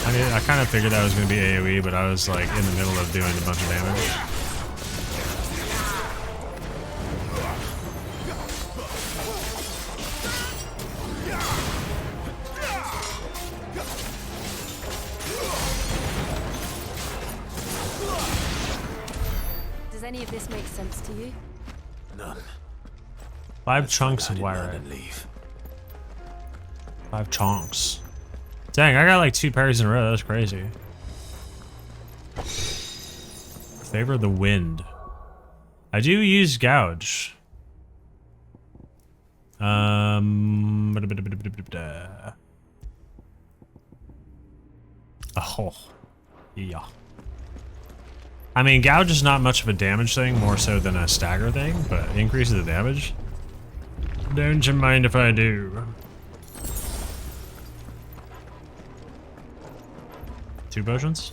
I mean, I kind of figured that was going to be AoE, but I was like in the middle of doing a bunch of damage. any of this make sense to you? None. 5 chunks of Out in wire. line and leave. 5 chunks. Dang, I got like 2 parries in a row. That's crazy. Favor the wind. I do use gouge. Oh, yeah. I mean, gouge is not much of a damage thing, more so than a stagger thing, but it increases the damage. Don't you mind if I do? 2 potions?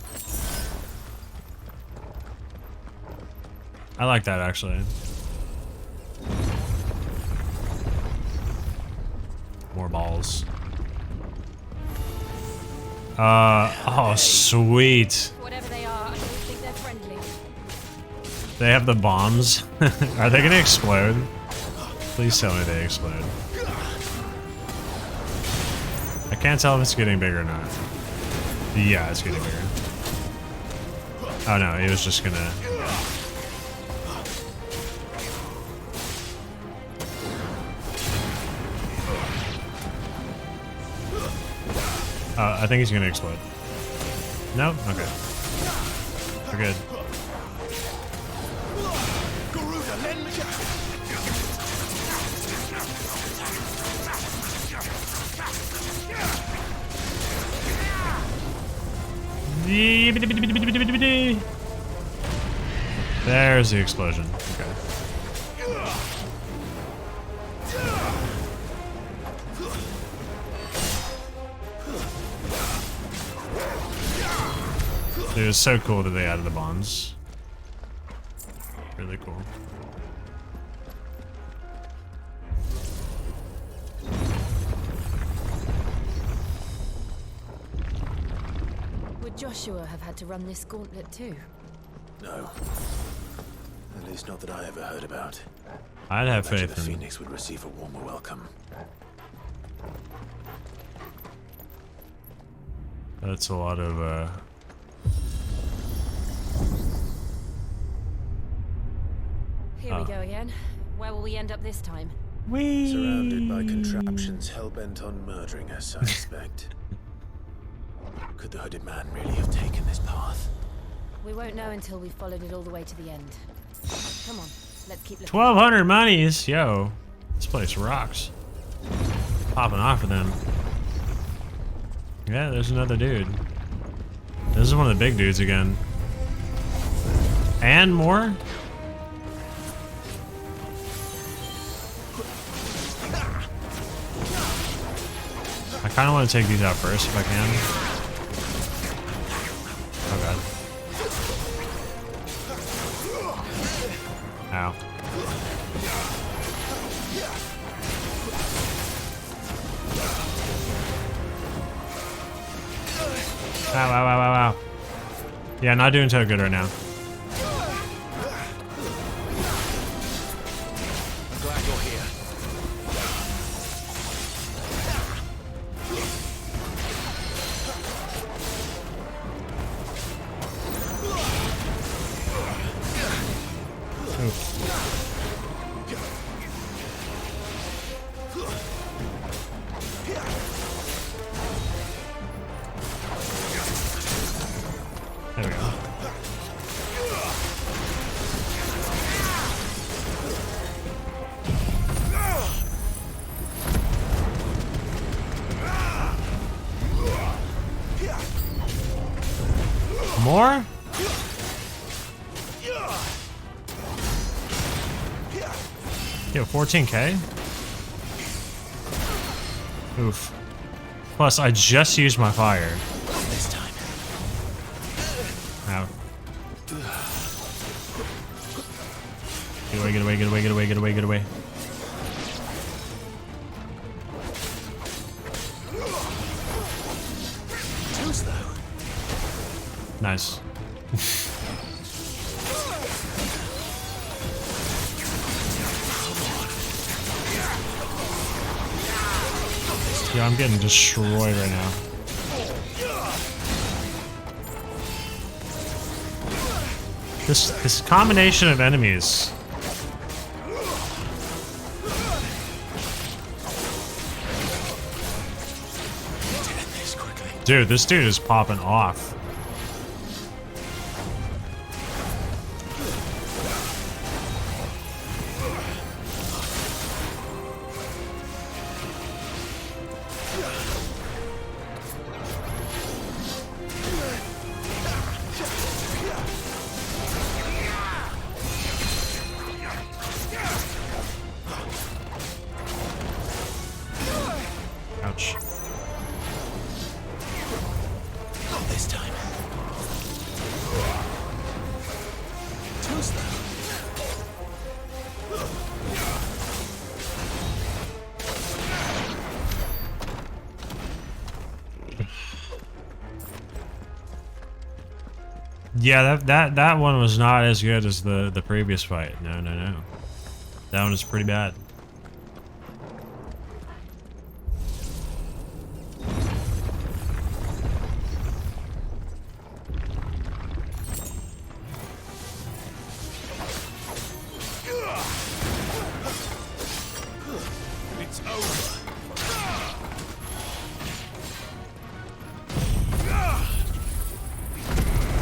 I like that actually. More balls. Oh sweet. Whatever they are, I don't think they're friendly. They have the bombs. Are they gonna explode? Please tell me they explode. I can't tell if it's getting bigger or not. Yeah, it's getting bigger. Oh no, it was just gonna... I think he's gonna explode. No? Okay. We're good. There's the explosion. Okay. It was so cool that they added the bombs. Really cool. Would Joshua have had to run this gauntlet too? No. At least not that I ever heard about. I'd have Imagine faith the in... Phoenix would receive a warmer welcome. That's a lot of, Here we go again. Where will we end up this time? Surrounded by contraptions hell-bent on murdering us, I expect. Could the hooded man really have taken this path? We won't know until we've followed it all the way to the end. Come on, let's keep looking. 1,200 monies! Yo, this place rocks. Popping off for them. Yeah, there's another dude. This is one of the big dudes again. And more? I kind of want to take these out first if I can. Oh god. Ow. Ow, ow, ow, ow, ow. Yeah, not doing so good right now. I'm glad you're here. There we go. More? Yo, 14k? Oof. Plus, I just used my fire. This time. Out. Get away, get away, get away, get away, get away, get away. Too slow. Nice. Yeah, I'm getting destroyed right now. This combination of enemies. Dude, this dude is popping off. Ouch. Not this time. Too slow. Yeah, that one was not as good as the previous fight. No. That one is pretty bad. It's over.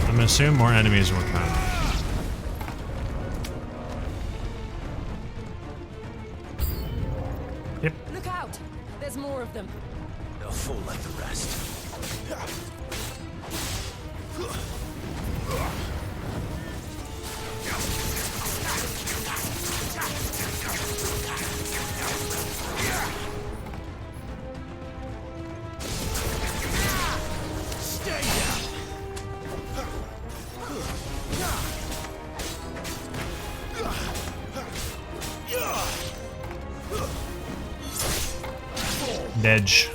I'm gonna assume more enemies will come. Yep. Look out! There's more of them. They'll fall like the rest. Stay down. Edge.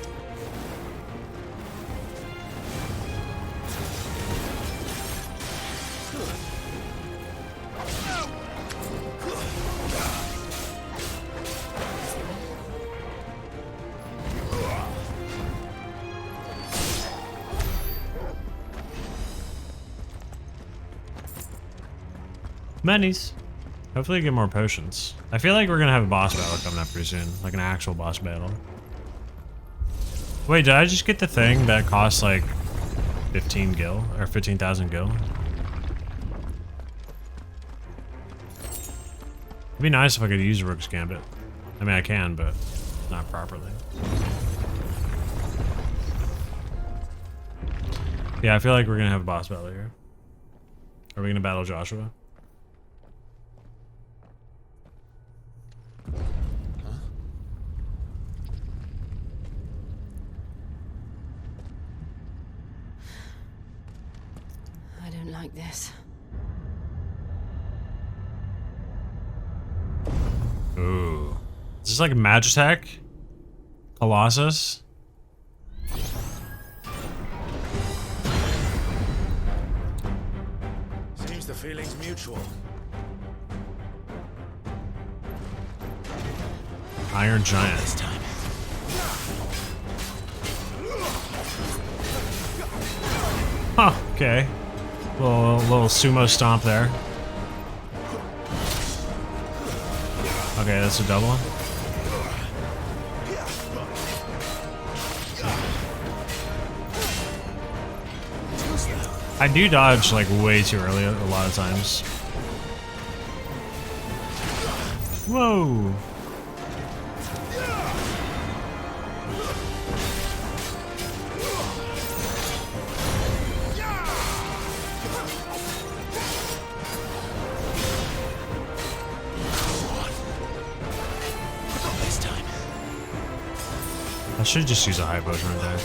Minis. Hopefully get more potions. I feel like we're gonna have a boss battle coming up pretty soon. Like an actual boss battle. Wait, did I just get the thing that costs like 15 gil? Or 15,000 gil? It'd be nice if I could use Rook's Gambit. I mean, I can, but not properly. Yeah, I feel like we're gonna have a boss battle here. Are we gonna battle Joshua? I don't like this. Ooh. Is this like Magitech? Colossus? Seems the feeling's mutual. Iron Giant. This time. Huh, okay. Little sumo stomp there. Okay, that's a double. I do dodge like way too early a lot of times. Whoa. I should just use a high potion right there.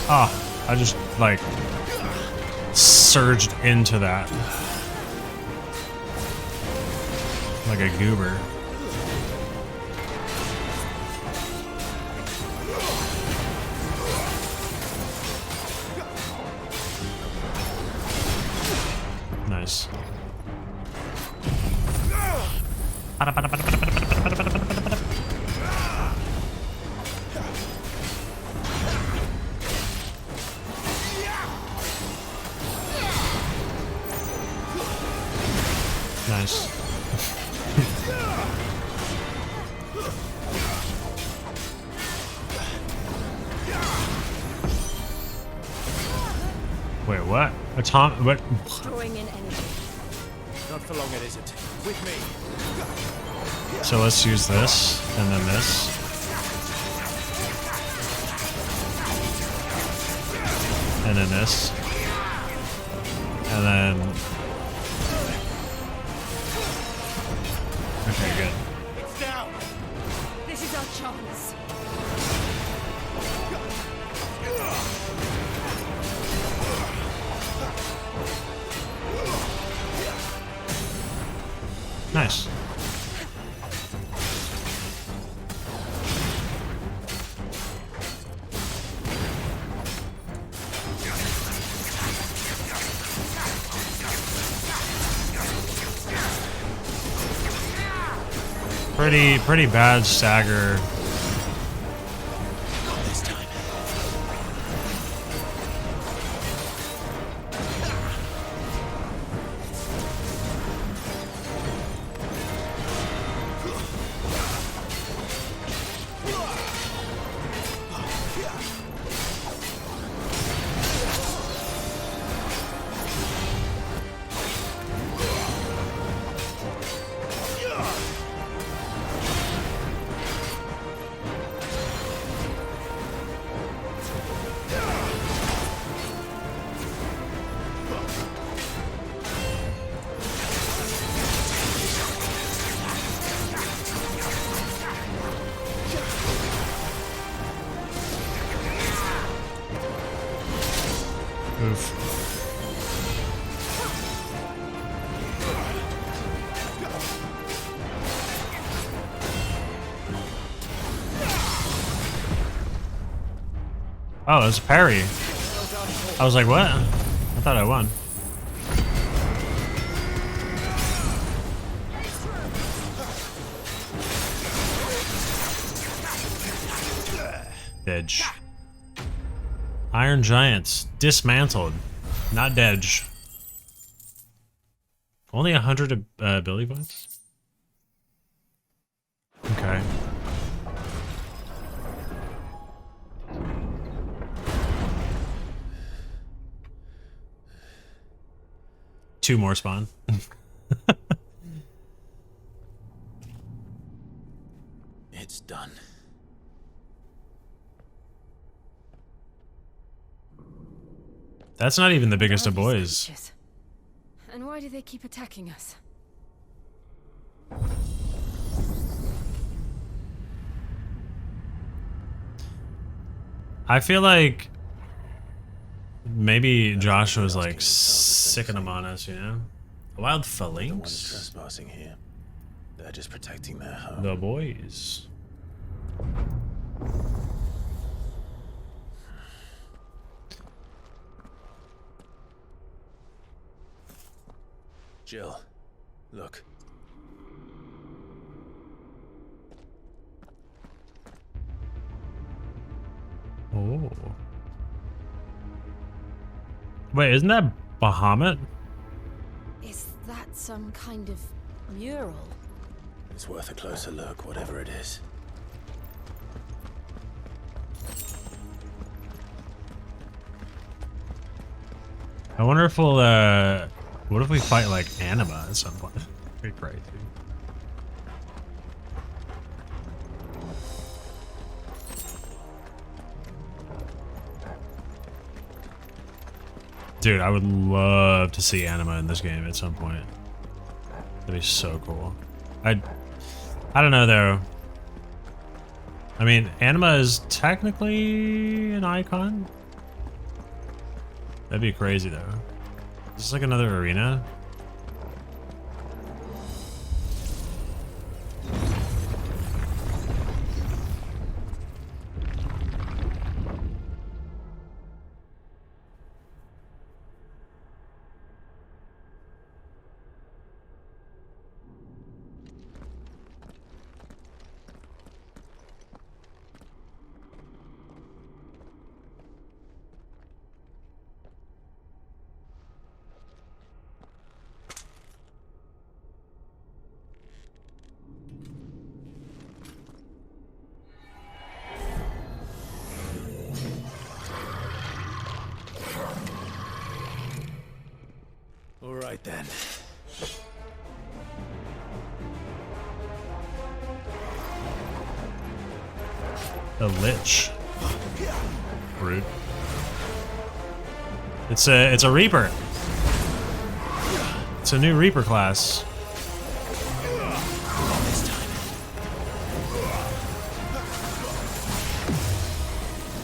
Ah, I just like surged into that like a goober. Nice. What? Drawing in energy. Not for long, it isn't. With me. So let's use this, and then this. And then this. And then... Okay, good. It's down. This is our chance. Nice. Pretty bad stagger. Not this time. Oof. Oh, it's a parry. I was like, what? I thought I won. Edge. Iron Giants dismantled, not dead. Only 100 ability points. Okay. Two more spawn. It's done. That's not even the biggest of Bloody boys. screeches. And why do they keep attacking us? I feel like maybe Josh was like sicking them on us, you know? Wild The ones phalanx? trespassing here. They're just protecting their home. The boys. Jill, look. Oh. Wait, isn't that Bahamut? Is that some kind of mural? It's worth a closer look, whatever it is. I wonder if we'll, what if we fight like Anima at some point? Pretty crazy. Dude, I would love to see Anima in this game at some point. That'd be so cool. I don't know though. I mean, Anima is technically an icon. That'd be crazy though. Is this like another arena? right then. The Lich. Rude. It's a Reaper. It's a new Reaper class.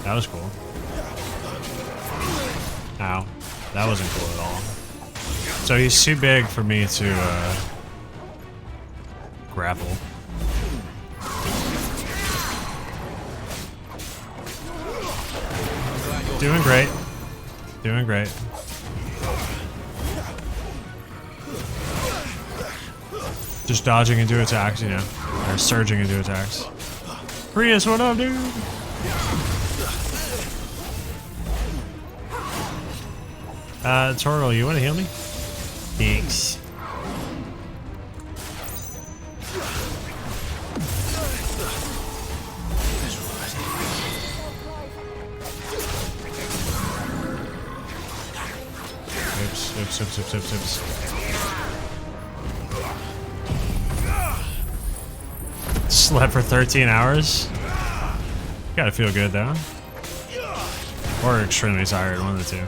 That was cool. Ow. That wasn't cool at all. So he's too big for me to grapple. Doing great. Doing great. Just dodging into attacks, you know. Or surging into attacks. Prius, what up, dude? Torgal, you want to heal me? Thanks. Oops. Slept for 13 hours? Gotta feel good though. Or extremely tired, one of the two.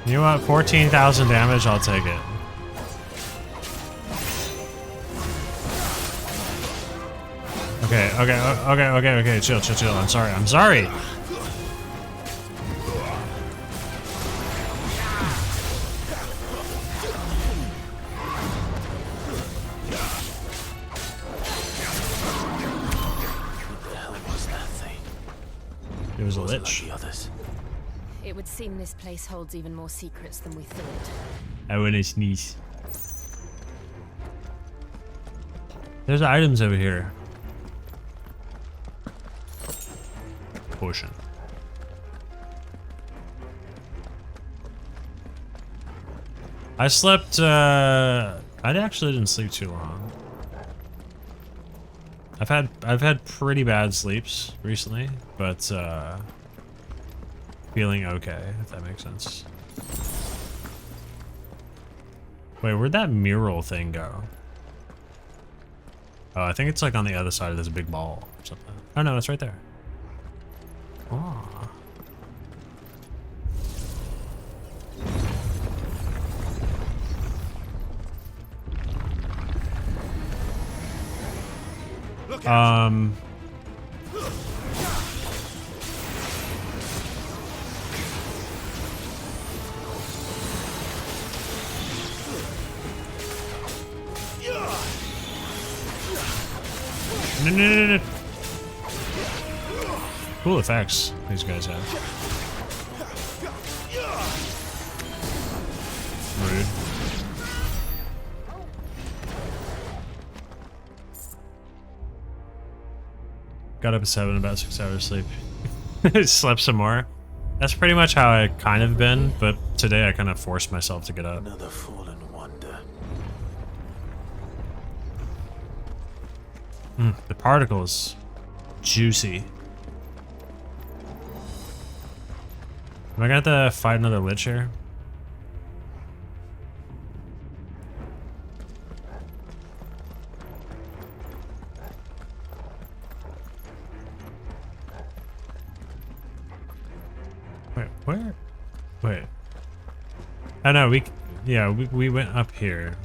You know what? 14,000 damage, I'll take it. Okay, chill. I'm sorry. It was a lich. It would seem this place holds even more secrets than we thought. I want to sneeze. There's items over here. Potion. I slept, I actually didn't sleep too long. I've had pretty bad sleeps recently, but feeling okay, if that makes sense. Wait, where'd that mural thing go? Oh, I think it's like on the other side of this big ball or something. Oh no, it's right there. Oh. No. Cool effects these guys have. Rude. Got up at 7, about 6 hours sleep. Slept some more. That's pretty much how I kind of been, but today I kind of forced myself to get up. Another fallen wonder. The particles. Juicy. Am I gonna have to fight another lich here? Wait, where? Wait. Oh no, we went up here.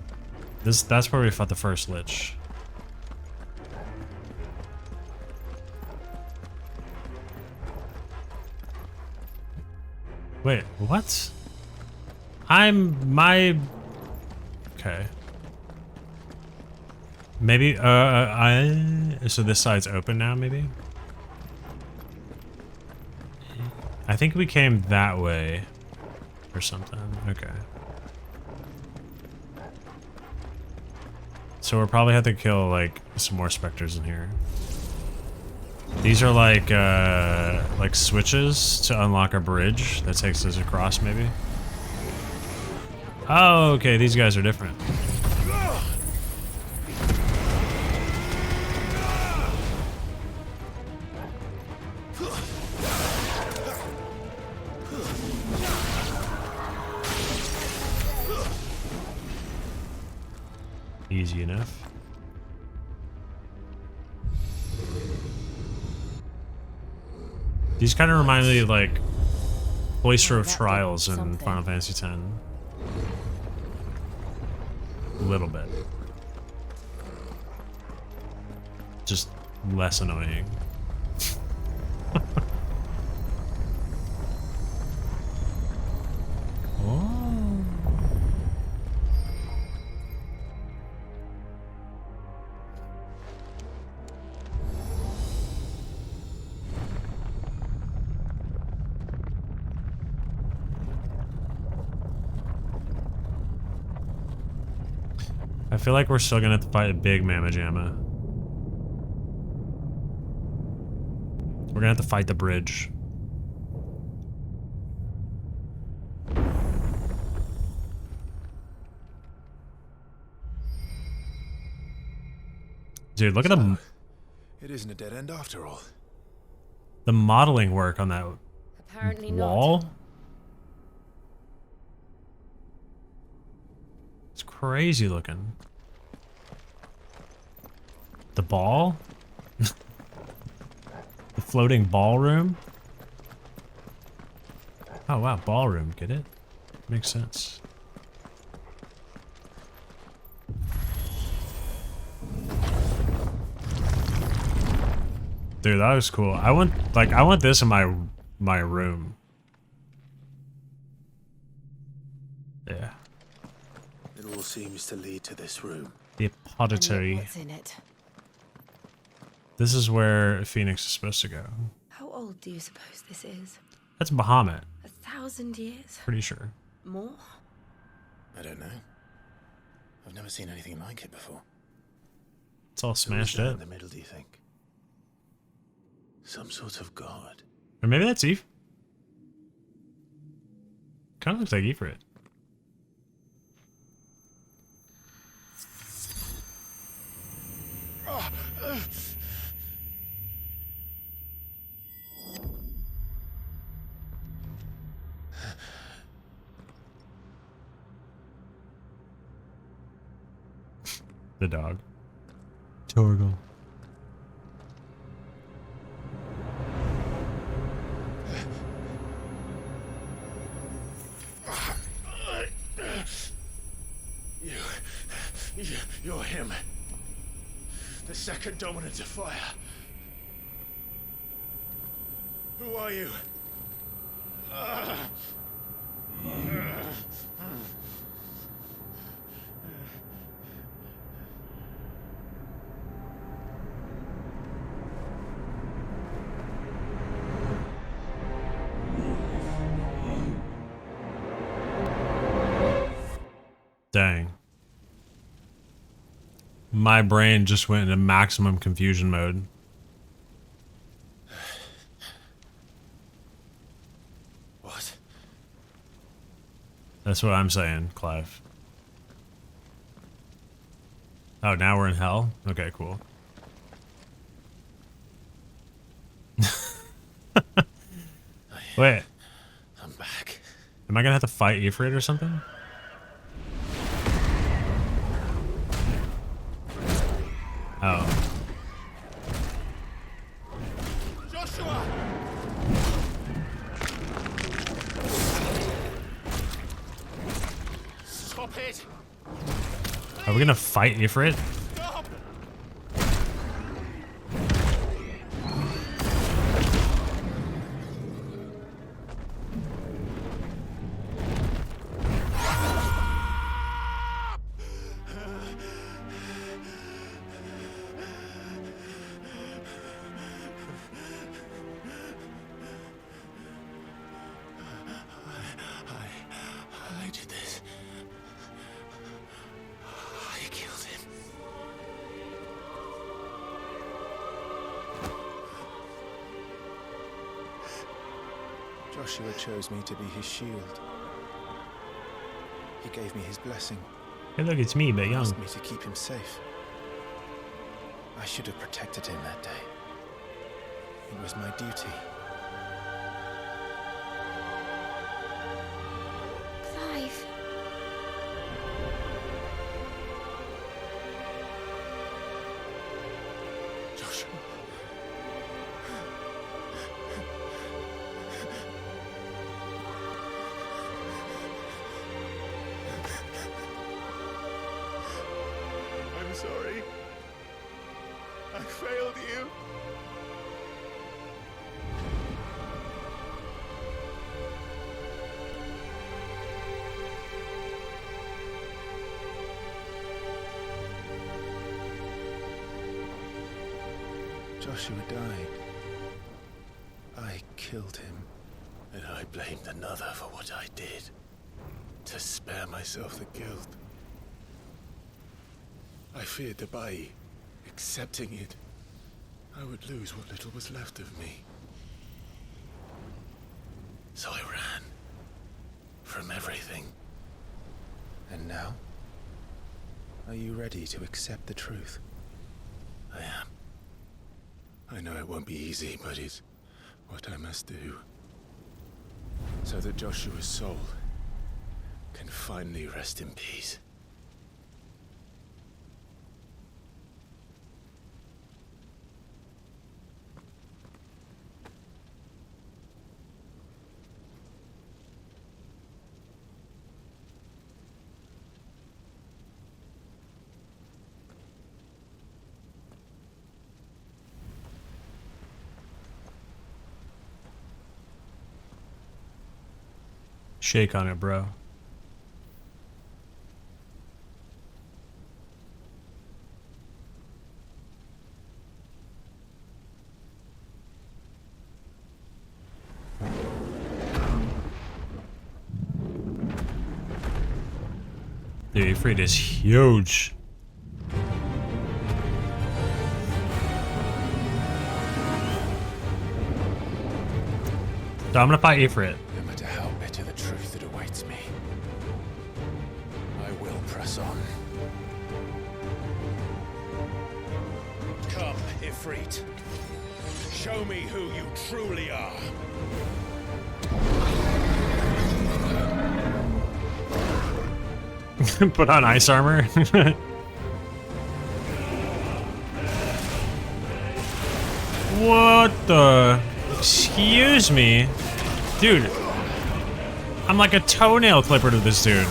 That's where we fought the first lich. Wait, what? Okay. Maybe, so this side's open now, maybe? I think we came that way or something. Okay. So we'll probably have to kill, like, some more specters in here. These are like switches to unlock a bridge that takes us across, maybe. Oh, okay, these guys are different. Easy enough. These kind of remind me of like Cloister of Trials in Final Fantasy X. A little bit. Just less annoying. Oh. I feel like we're still gonna have to fight a big Mamma Jamma. We're gonna have to fight the bridge. Dude, look at the... It isn't a dead end after all. The modeling work on that Apparently wall. not. It's crazy looking. The ball? The floating ballroom? Oh wow, ballroom, get it? Makes sense. Dude, that was cool. I want this in my room. Yeah. It all seems to lead to this room. The apothecary. What's in it? This is where Phoenix is supposed to go. How old do you suppose this is? That's Bahamut. 1,000 years? Pretty sure. More? I don't know. I've never seen anything like it before. It's all smashed Who is there up. in the middle, do you think? Some sort of god. Or maybe that's Eve. Kind of looks like Ifrit. The dog. Torgal. You're him. The second dominant of fire. Who are you? Dang. My brain just went into maximum confusion mode. What? That's what I'm saying, Clive. Oh, now we're in hell? Okay, cool. Wait. I'm back. Am I gonna have to fight Ifrit or something? Oh. Joshua! Stop it! Are we gonna fight Ifrit? Stop! I did this. I killed him. Joshua chose me to be his shield. He gave me his blessing. Hey look, it's me, but young. Asked me to keep him safe. I should have protected him that day. It was my duty. Clive. sorry. I failed you. Joshua died. I killed him. And I blamed another for what I did. To spare myself the guilt. I feared that by accepting it, I would lose what little was left of me. So I ran. From everything. And now? Are you ready to accept the truth? I am. I know it won't be easy, but it's what I must do. So that Joshua's soul can finally rest in peace. Shake on it, bro. The Ifrit is huge. So I'm gonna fight Ifrit. No matter how bitter the truth that awaits me, I will press on. Come, Ifrit. Show me who you truly are. Put on ice armor. What the? Excuse me? Dude. I'm like a toenail clipper to this dude.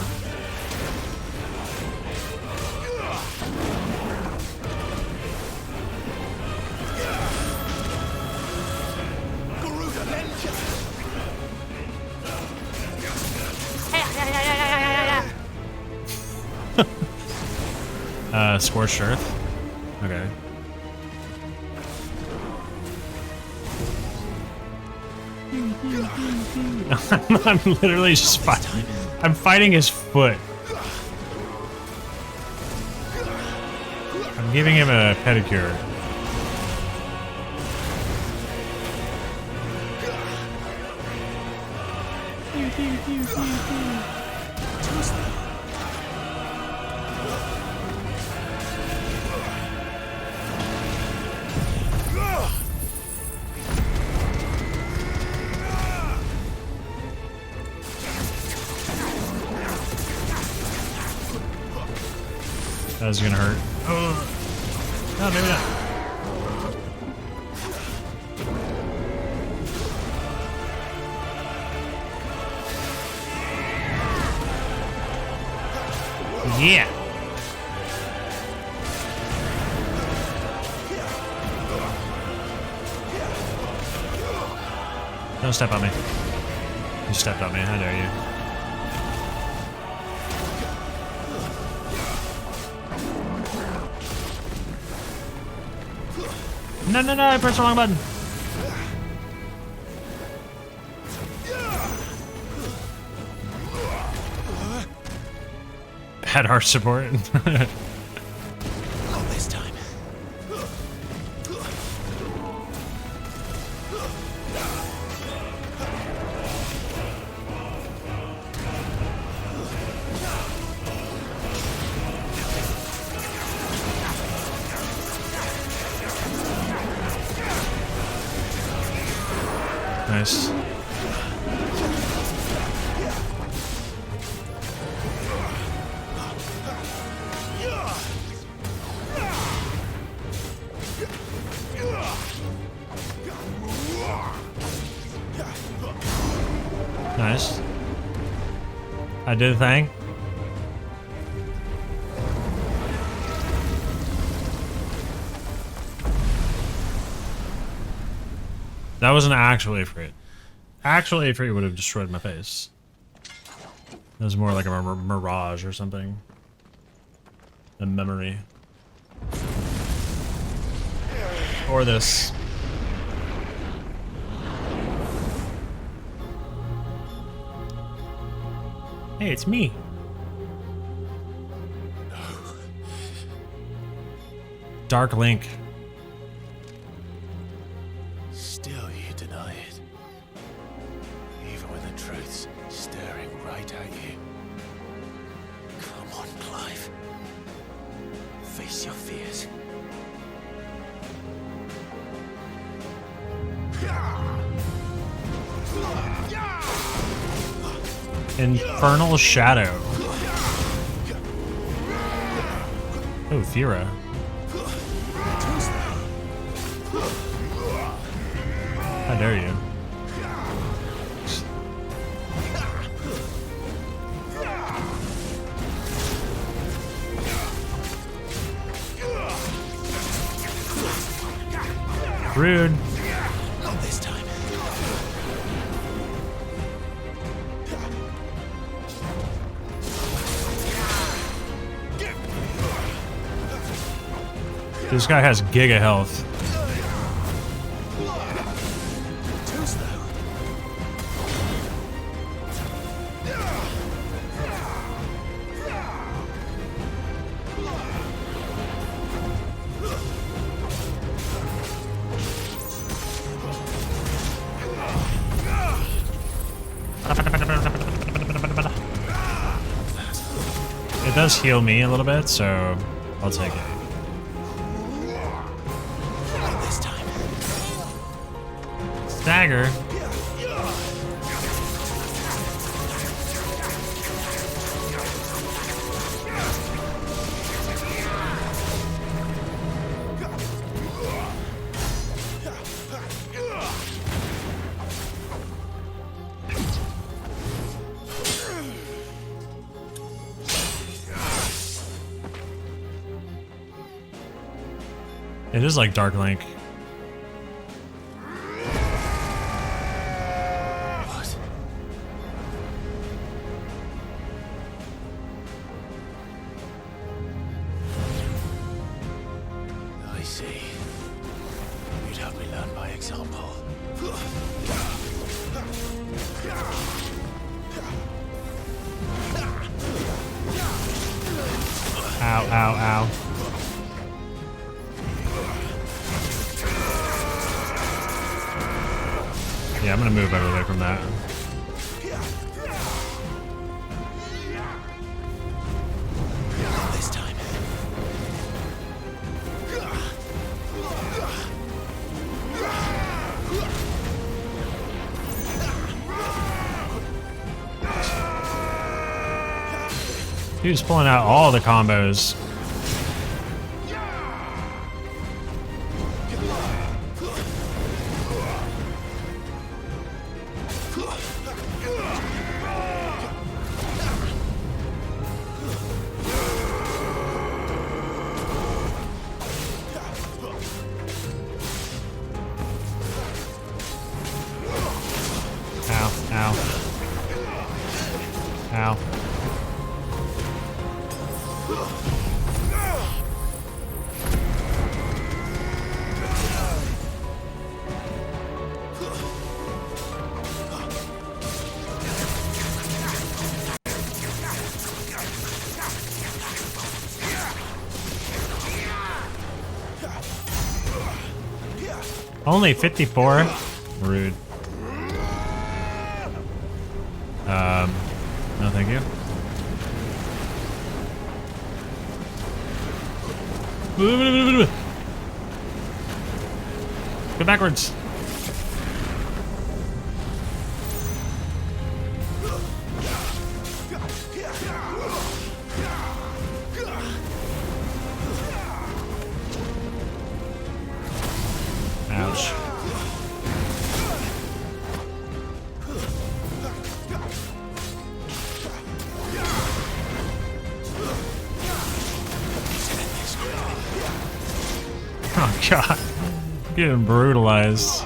Scorched Earth. Okay. I'm literally just fighting. I'm fighting his foot. I'm giving him a pedicure. That was gonna hurt. Oh, no, maybe not. Yeah. Don't step on me. You stepped on me. How dare you? No, no, no, I pressed the wrong button. Bad heart support. Not this time. Nice. Nice. I did a thing. That wasn't actual Ifrit. Actual Ifrit would have destroyed my face. That was more like a mirage or something. A memory. Or this. Hey, it's me. Dark Link. Still you deny it. Even when the truth's staring right at you. Come on, Clive. Face your fears. Infernal Shadow. Oh, Thera. How dare you? Rude. Not this time. This guy has giga health. Too slow. It does heal me a little bit, so I'll take it. Not this time. Stagger. It is like Dark Link. What? I see. You'd have me learn by example. Ow, ow, ow. Yeah, I'm gonna move out of the way from that. Not this time. Dude's pulling out all the combos. Ow, ow. Ow. Only 54? Rude. No thank you. Go backwards. Ouch. Oh god. Getting brutalized.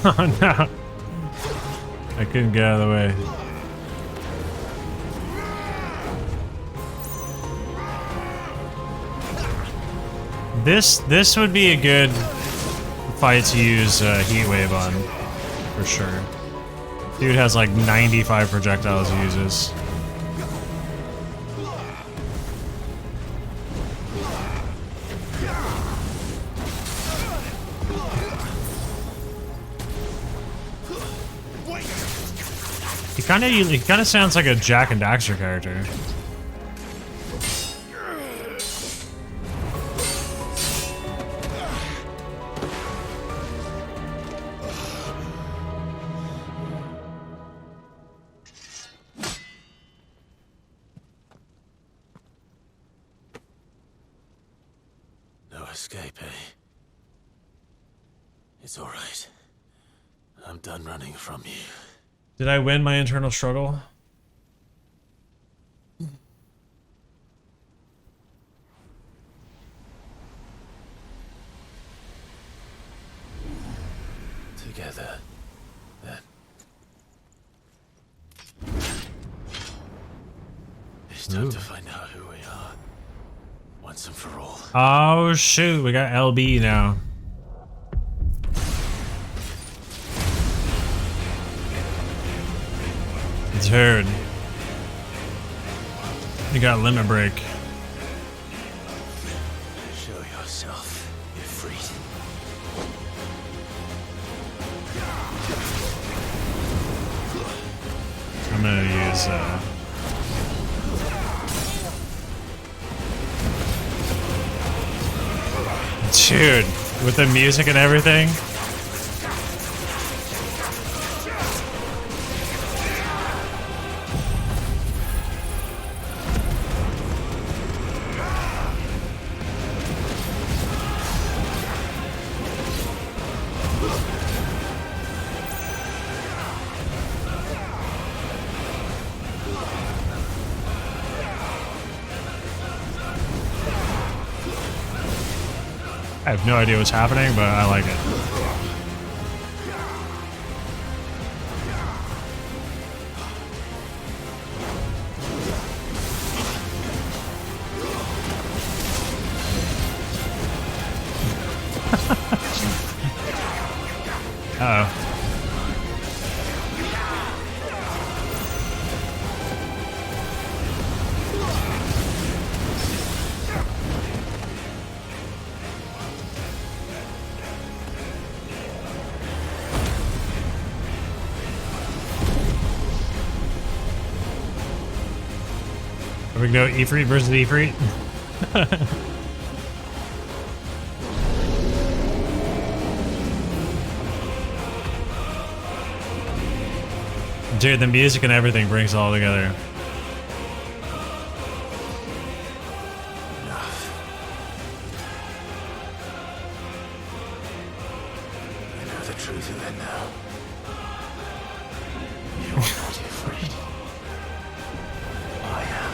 Oh no. I couldn't get out of the way. This would be a good fight to use Heat Wave on, for sure. Dude has like 95 projectiles he uses. He kind of sounds like a Jak and Daxter character. No escape, eh? It's all right. I'm done running from you. Did I win my internal struggle? Together, then. It's time to find out who we are. Once and for all. Oh shoot, we got LB now. Dude. You got limit break. Show yourself, Ifrit. I'm gonna use dude, with the music and everything. I have no idea what's happening, but I like it. Uh-oh. Are we going to go Ifrit versus Ifrit? Dude, the music and everything brings it all together. I know the truth of it now. You're not Ifrit. I am.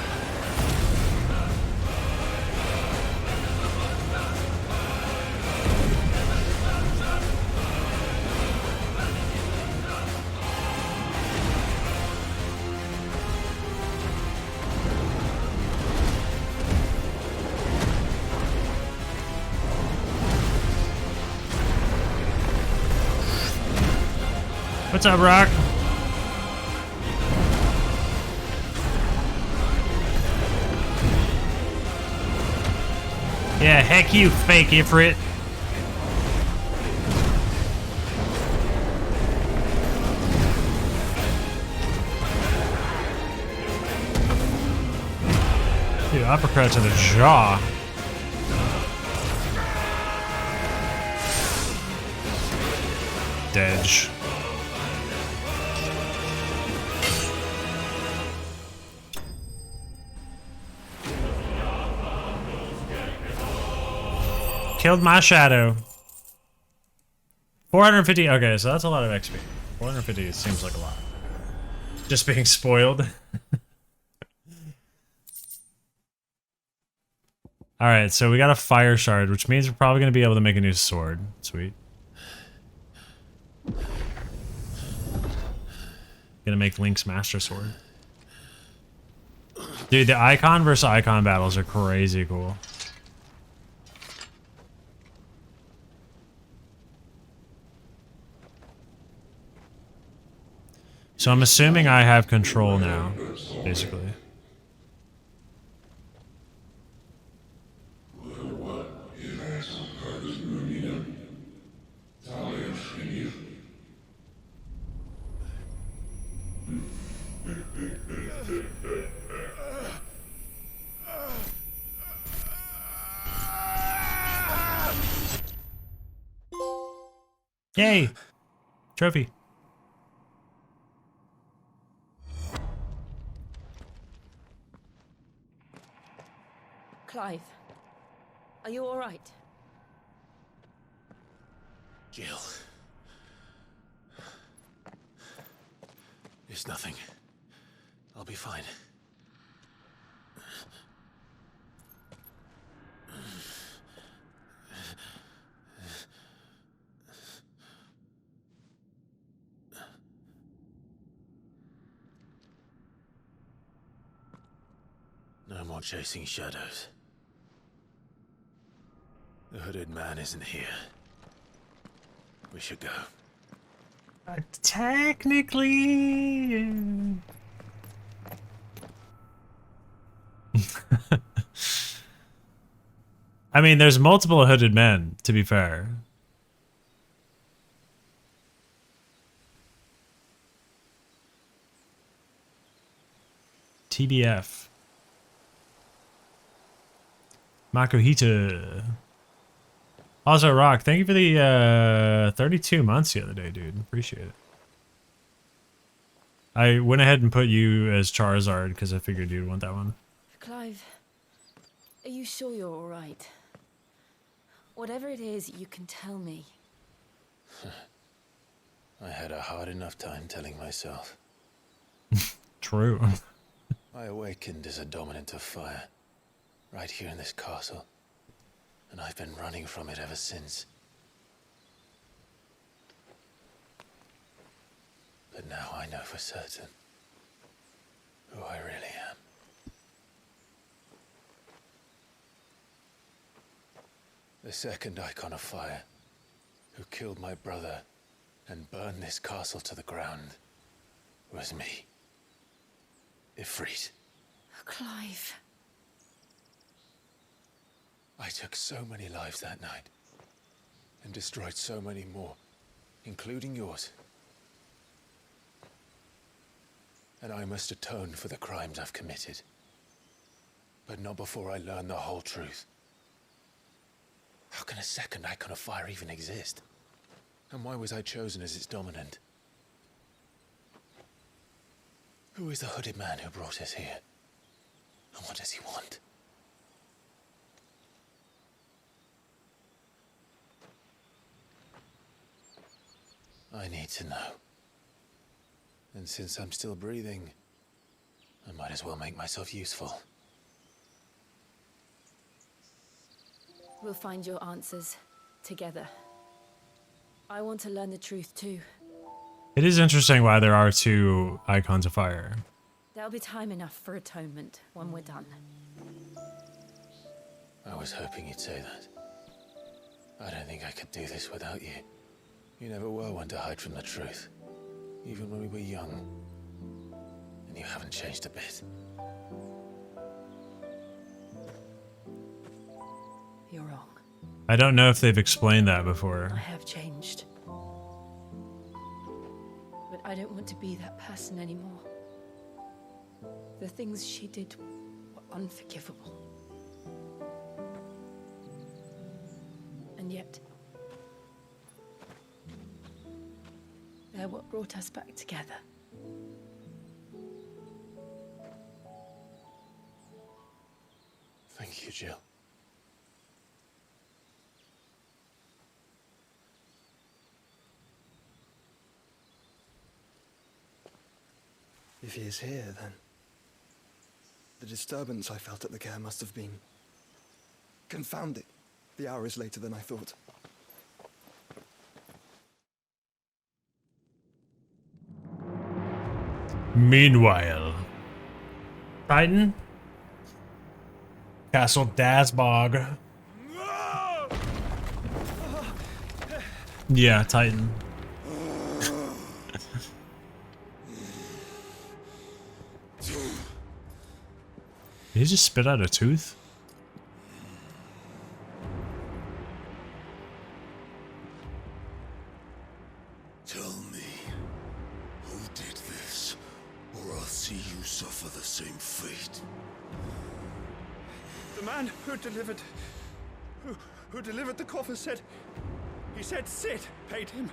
What's up, Rock? Yeah, heck you, fake Ifrit. Dude, uppercut to the jaw. Dedge. Killed my shadow. 450. Okay, so that's a lot of XP. 450 seems like a lot. Just being spoiled. Alright, so we got a fire shard, which means we're probably going to be able to make a new sword. Sweet. Gonna make Link's Master Sword. Dude, the icon versus icon battles are crazy cool. So I'm assuming I have control now, basically. Yay! Trophy. Clive, are you all right? Jill. It's nothing. I'll be fine. No more chasing shadows. The hooded man isn't here. We should go. Technically... I mean, there's multiple hooded men, to be fair. TBF. Makuhita. Also, Rock, thank you for the 32 months the other day, dude. Appreciate it. I went ahead and put you as Charizard because I figured you'd want that one. Clive, are you sure you're all right? Whatever it is, you can tell me. I had a hard enough time telling myself. True. I awakened as a dominant of fire, right here in this castle, and I've been running from it ever since. But now I know for certain who I really am. The second Icon of Fire, who killed my brother and burned this castle to the ground, was me. Ifrit. Clive. I took so many lives that night, and destroyed so many more, including yours. And I must atone for the crimes I've committed. But not before I learn the whole truth. How can a second Icon of Fire even exist? And why was I chosen as its dominant? Who is the hooded man who brought us here? And what does he want? I need to know. And since I'm still breathing, I might as well make myself useful. We'll find your answers together. I want to learn the truth too. It is interesting why there are two Icons of Fire. There'll be time enough for atonement when we're done. I was hoping you'd say that. I don't think I could do this without you. You never were one to hide from the truth, even when we were young. And you haven't changed a bit. You're wrong. I don't know if they've explained that before. I have changed. But I don't want to be that person anymore. The things she did were unforgivable. And yet, they're what brought us back together. Thank you, Jill. If he is here, then the disturbance I felt at the care must have been confounding. The hour is later than I thought. Meanwhile, Titan, Castle Dazbog. Yeah, Titan. Did he just spit out a tooth? Tell me, who did this, or I'll see you suffer the same fate. The man who delivered the coffer said, he said Sid paid him.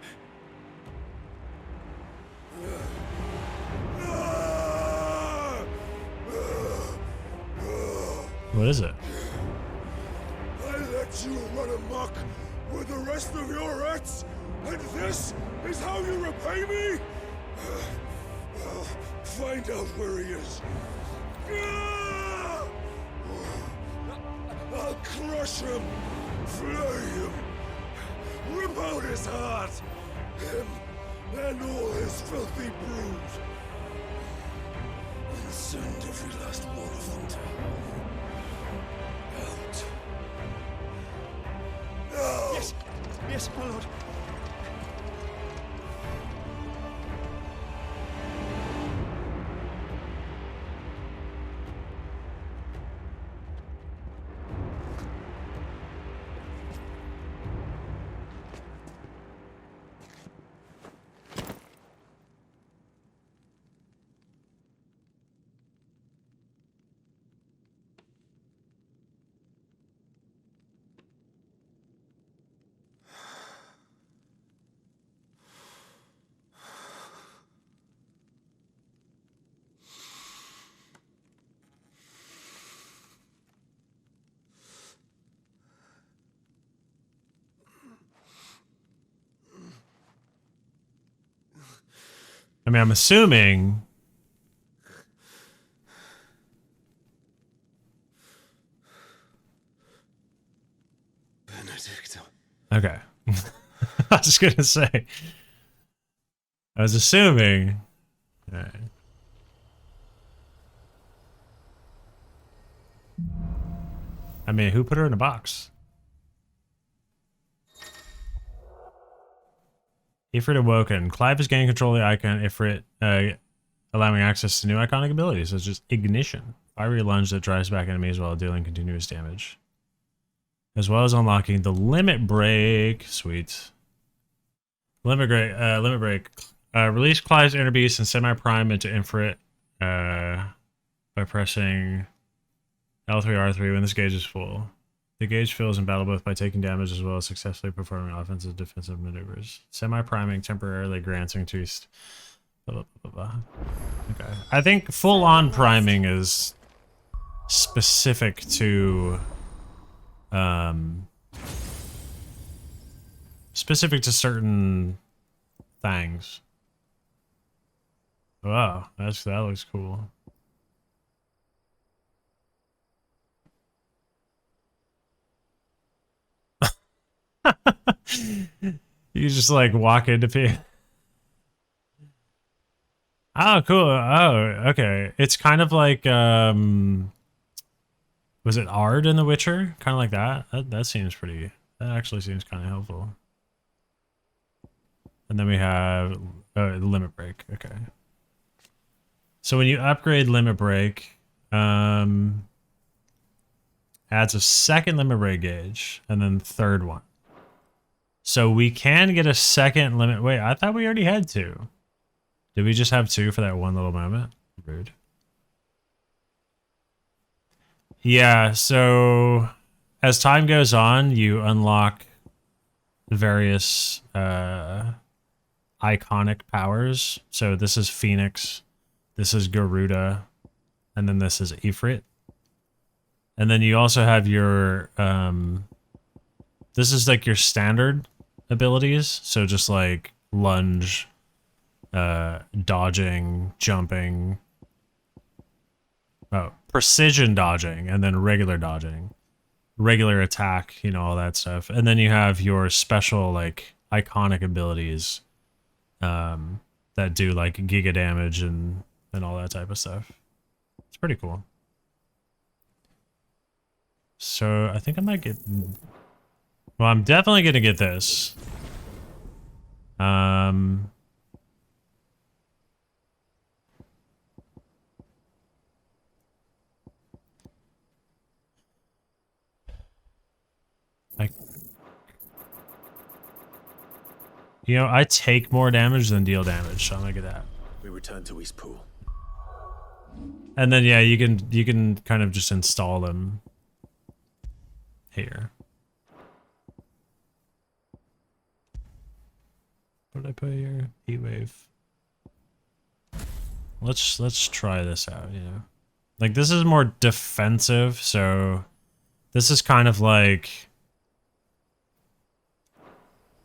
What is it? I let you run amok with the rest of your rats, and this is how you repay me? Well, find out where he is. I'll crush him, flay him, rip out his heart, him and all his filthy brood, and send every last one of them to out. Now! Yes, yes, my lord. I mean, I'm assuming. Benedicta. Okay. I was gonna say. I was assuming. All right. I mean, who put her in a box? Ifrit awoken. Clive has gained control of the icon Ifrit, allowing access to new iconic abilities, such as Ignition, fiery lunge that drives back enemies while dealing continuous damage, as well as unlocking the Limit Break. Sweet. Limit Break. Release Clive's Inner Beast and Semi-Prime into Ifrit by pressing L3, R3 when this gauge is full. The gauge fills in battle both by taking damage as well as successfully performing offensive and defensive maneuvers. Semi-priming temporarily grants increased. Blah, blah, blah, blah. Okay. I think full-on priming is specific to certain things. Wow, that looks cool. You just like walk into people. Oh, cool. Oh, okay. It's kind of like was it Ard in The Witcher? Kind of like that. That seems pretty. That actually seems kind of helpful. And then we have Limit Break. Okay. So when you upgrade Limit Break, adds a second Limit Break gauge and then third one. So we can get a second limit. Wait, I thought we already had two. Did we just have two for that one little moment? Rude. Yeah, so as time goes on, you unlock various iconic powers. So this is Phoenix, this is Garuda, and then this is Ifrit. And then you also have your this is like your standard abilities, so just like lunge, dodging, jumping, precision dodging, and then regular dodging, regular attack, you know, all that stuff. And then you have your special like iconic abilities that do like giga damage and and all that type of stuff. It's pretty cool. So I think I might get... Well, I'm definitely going to get this. You know, I take more damage than deal damage, so I'm gonna get that. We return to Eastpool. And then yeah, you can kind of just install them here. What did I put here? Heatwave. Let's try this out, you know. Like this is more defensive, so this is kind of like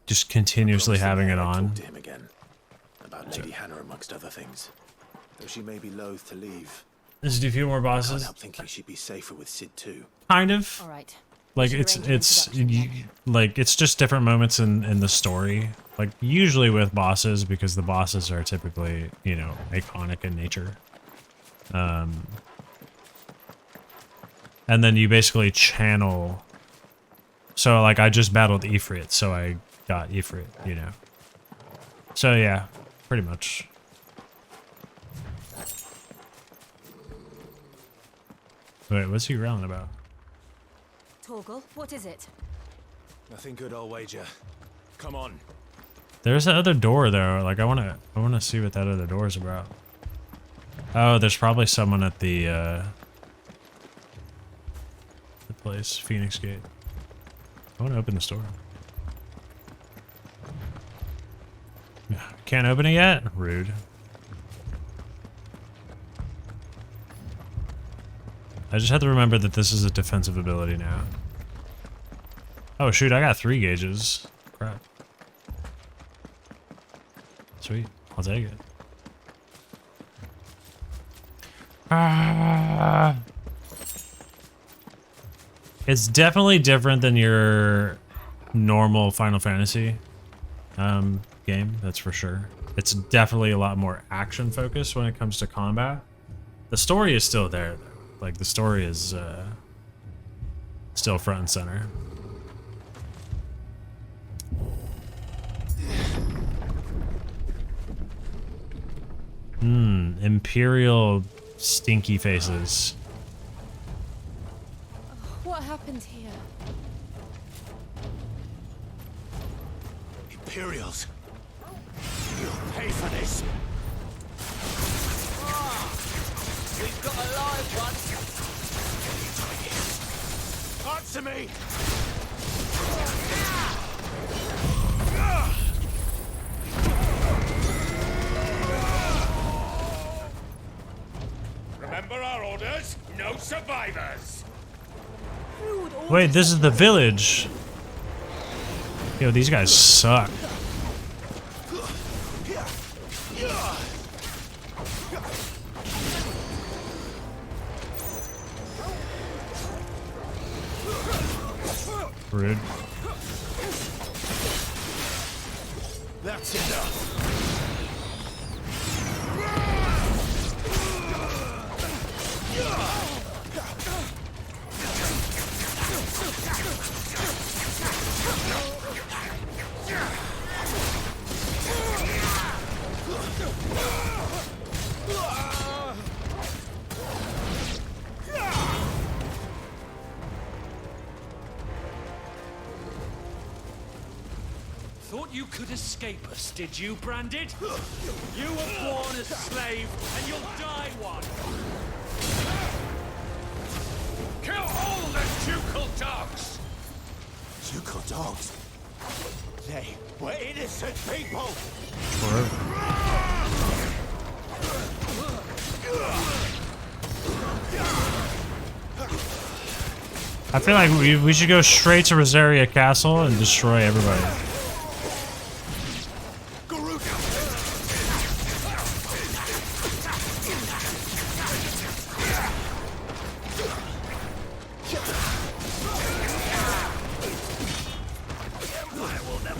just continuously having it on. Talk to him again about Lady Hannah amongst other things. Though she may be loath to leave. Let's do a few more I can't bosses. help thinking she'd be safer with Cid too. Kind of. All right. Like it's like it's just different moments in the story. Like usually with bosses, because the bosses are typically, you know, iconic in nature. And then you basically channel. So like I just battled Ifrit, so I got Ifrit, you know. So yeah, pretty much. Wait, what's he growling about? Torgal, what is it? Nothing good, I'll wager. Come on. There's that other door though. Like I wanna see what that other door is about. Oh, there's probably someone at the place, Phoenix Gate. I wanna open this door. Can't open it yet? Rude. I just have to remember that this is a defensive ability now. Oh shoot, I got 3 gauges. Crap. Sweet, I'll take it. It's definitely different than your normal Final Fantasy game, that's for sure. It's definitely a lot more action focused when it comes to combat. The story is still there though. Like the story is still front and center. Imperial stinky faces. What happened here? Imperials. You'll pay for this. We've got a live one. Answer me! Remember our orders? No survivors! Wait, this is the village. Yo, these guys suck. Rude. That's enough. Thought you could escape us, did you, Branded? You were born a slave, and you'll die one. Kill all the ducal dogs! Ducal dogs? They were innocent people! I feel like we should go straight to Rosaria Castle and destroy everybody.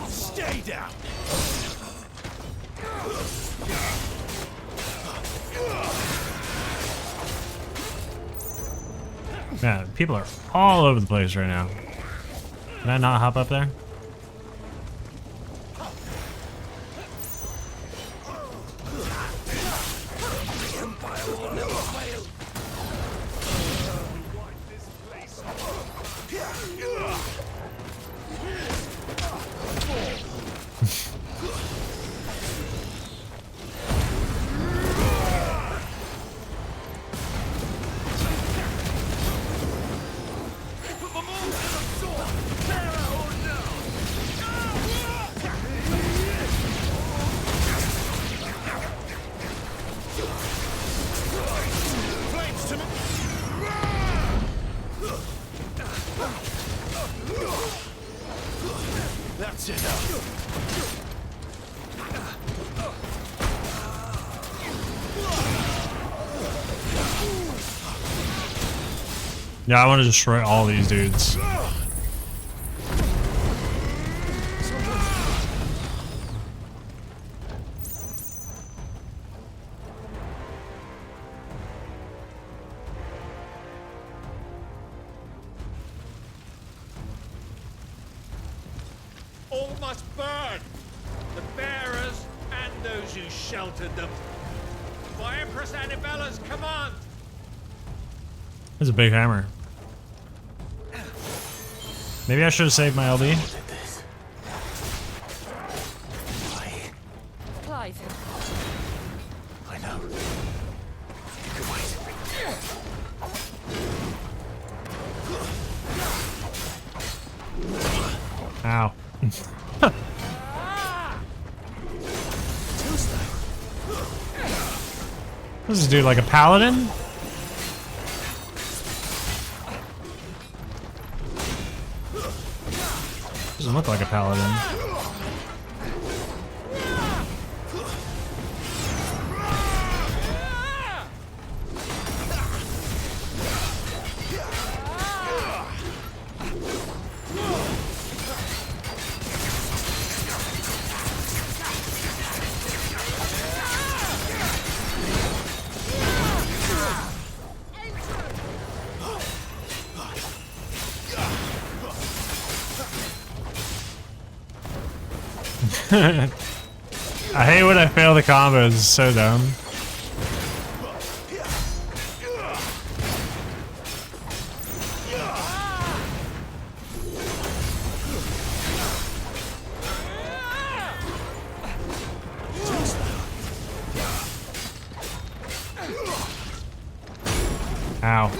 Stay down! Man, people are all over the place right now. Can I not hop up there? That's enough. Yeah, I want to destroy all these dudes. All must burn! The bearers and those who sheltered them. By Empress Annivella's command! That's a big hammer. Maybe I should have saved my LD. Clive. I know. You can wait. Ow. What does this dude, like a paladin? Doesn't look like a paladin. I hate when I fail the combos, it's so dumb. Ow.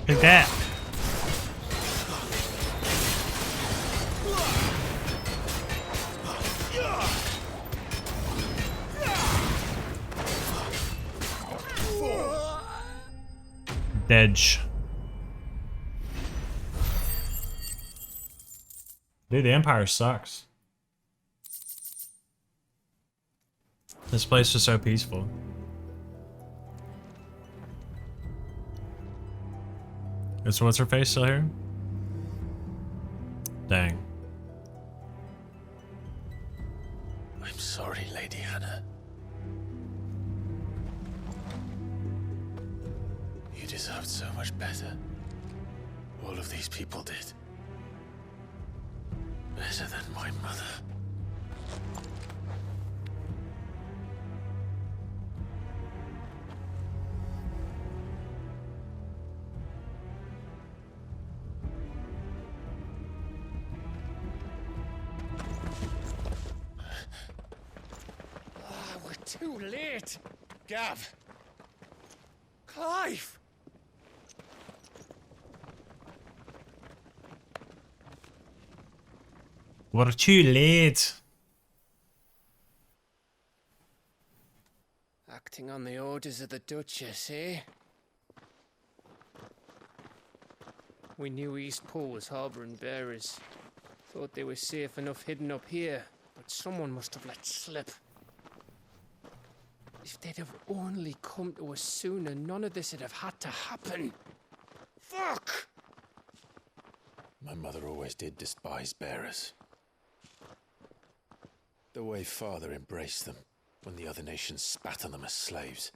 Take that. Dedge. Dude, the Empire sucks. This place is so peaceful. So what's her face still here? Dang. I'm sorry, Lady Hannah. You deserved so much better. All of these people did. Better than my mother. Too late! Gav! Clive! We're too late. Acting on the orders of the Duchess, eh? We knew Eastport was harbouring bearers. Thought they were safe enough hidden up here, but someone must have let slip. If they'd have only come to us sooner, none of this would have had to happen. Fuck! My mother always did despise bearers. The way Father embraced them when the other nations spat on them as slaves.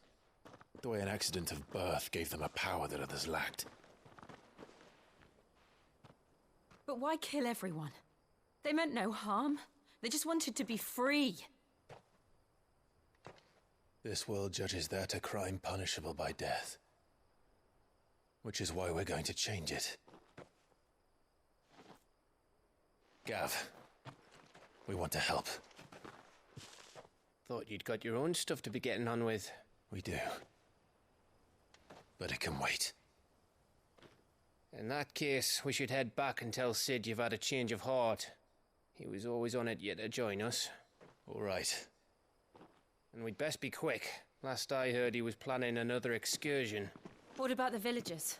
The way an accident of birth gave them a power that others lacked. But why kill everyone? They meant no harm. They just wanted to be free. This world judges that a crime punishable by death. Which is why we're going to change it. Gav, we want to help. Thought you'd got your own stuff to be getting on with. We do. But it can wait. In that case, we should head back and tell Sid you've had a change of heart. He was always on it yet to join us. All right. And we'd best be quick. Last I heard, he was planning another excursion. What about the villagers?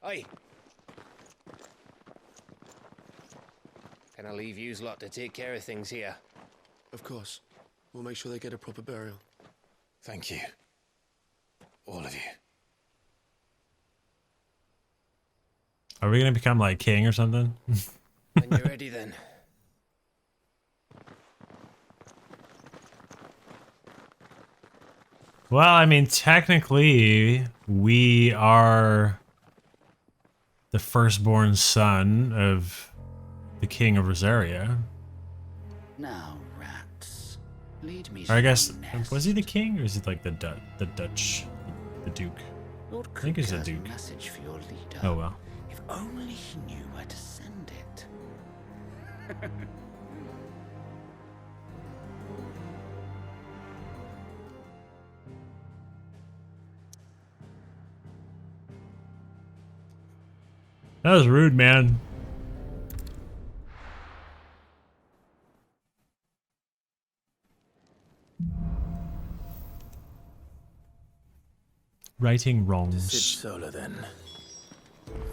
Aye. Can I leave yous lot to take care of things here? Of course. We'll make sure they get a proper burial. Thank you. All of you. Are we gonna become like king or something? When you're ready, then. Well, I mean, technically, we are the firstborn son of the king of Rosaria. Now, rats, lead me. Or I guess, was he the king, or is he like the Dutch, the Duke? Lord I think he's Cook a has Duke. message for your leader. Oh well. If only he knew where to send it. That was rude, man. Righting To wrongs. Sid Solar, then.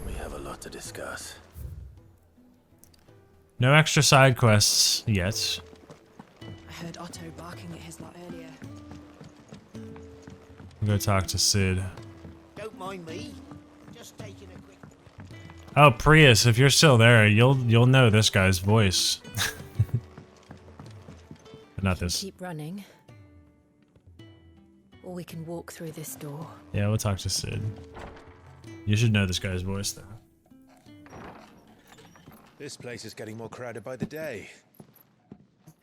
We have a lot to discuss. No extra side quests yet. I heard Otto barking at his lot earlier. I'm gonna talk to Sid. Don't mind me. Just taking a quick. Oh, Prius, if you're still there, you'll know this guy's voice. But not this. Keep running. Or we can walk through this door. Yeah, we'll talk to Sid. You should know this guy's voice, though. This place is getting more crowded by the day.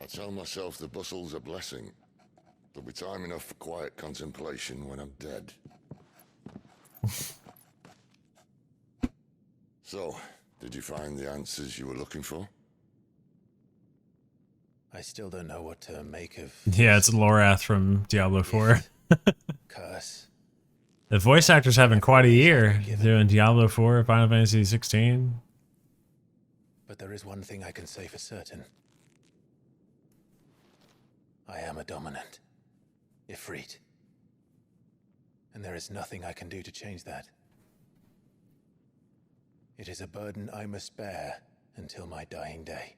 I tell myself the bustle's a blessing. There'll be time enough for quiet contemplation when I'm dead. So, did you find the answers you were looking for? I still don't know what to make of Yeah, it's Lorath from Diablo 4. curse. The voice actor's having quite a year doing Diablo 4, Final Fantasy 16. But there is one thing I can say for certain. I am a dominant. Ifrit. And there is nothing I can do to change that. It is a burden I must bear until my dying day.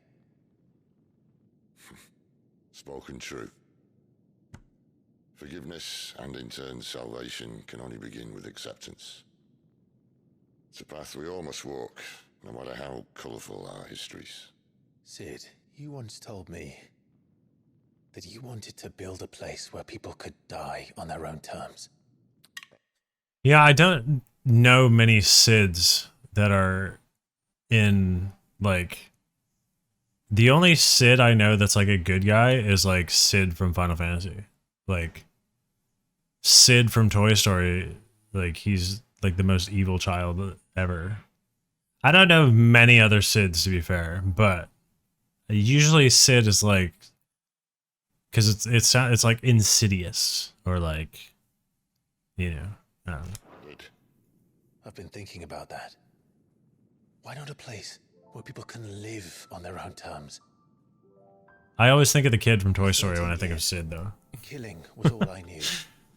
Spoken true. Forgiveness and in turn salvation can only begin with acceptance. It's a path we all must walk, no matter how colourful our histories. Sid, you once told me that you wanted to build a place where people could die on their own terms. Yeah, I don't know many Sids that are in, like... The only Sid I know that's, like, a good guy is, like, Sid from Final Fantasy. Like, Sid from Toy Story, like, he's, like, the most evil child ever. I don't know many other Sids, to be fair, but usually Sid is, like, Because it's like insidious or like, you know, I don't know. I've been thinking about that. Why not a place where people can live on their own terms? I always think of the kid from Toy Story when I think of Sid, though. Killing was all I knew.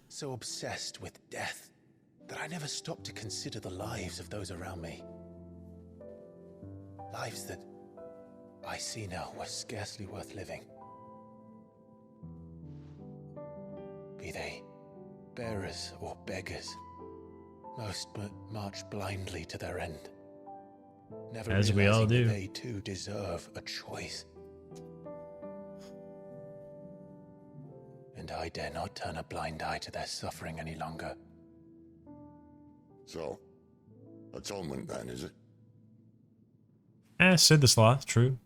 So obsessed with death that I never stopped to consider the lives of those around me. Lives that I see now were scarcely worth living. Be they bearers or beggars, most march blindly to their end. Never as we all do. They too deserve a choice. And I dare not turn a blind eye to their suffering any longer. So, atonement then, is it? Sid the Sloth, true.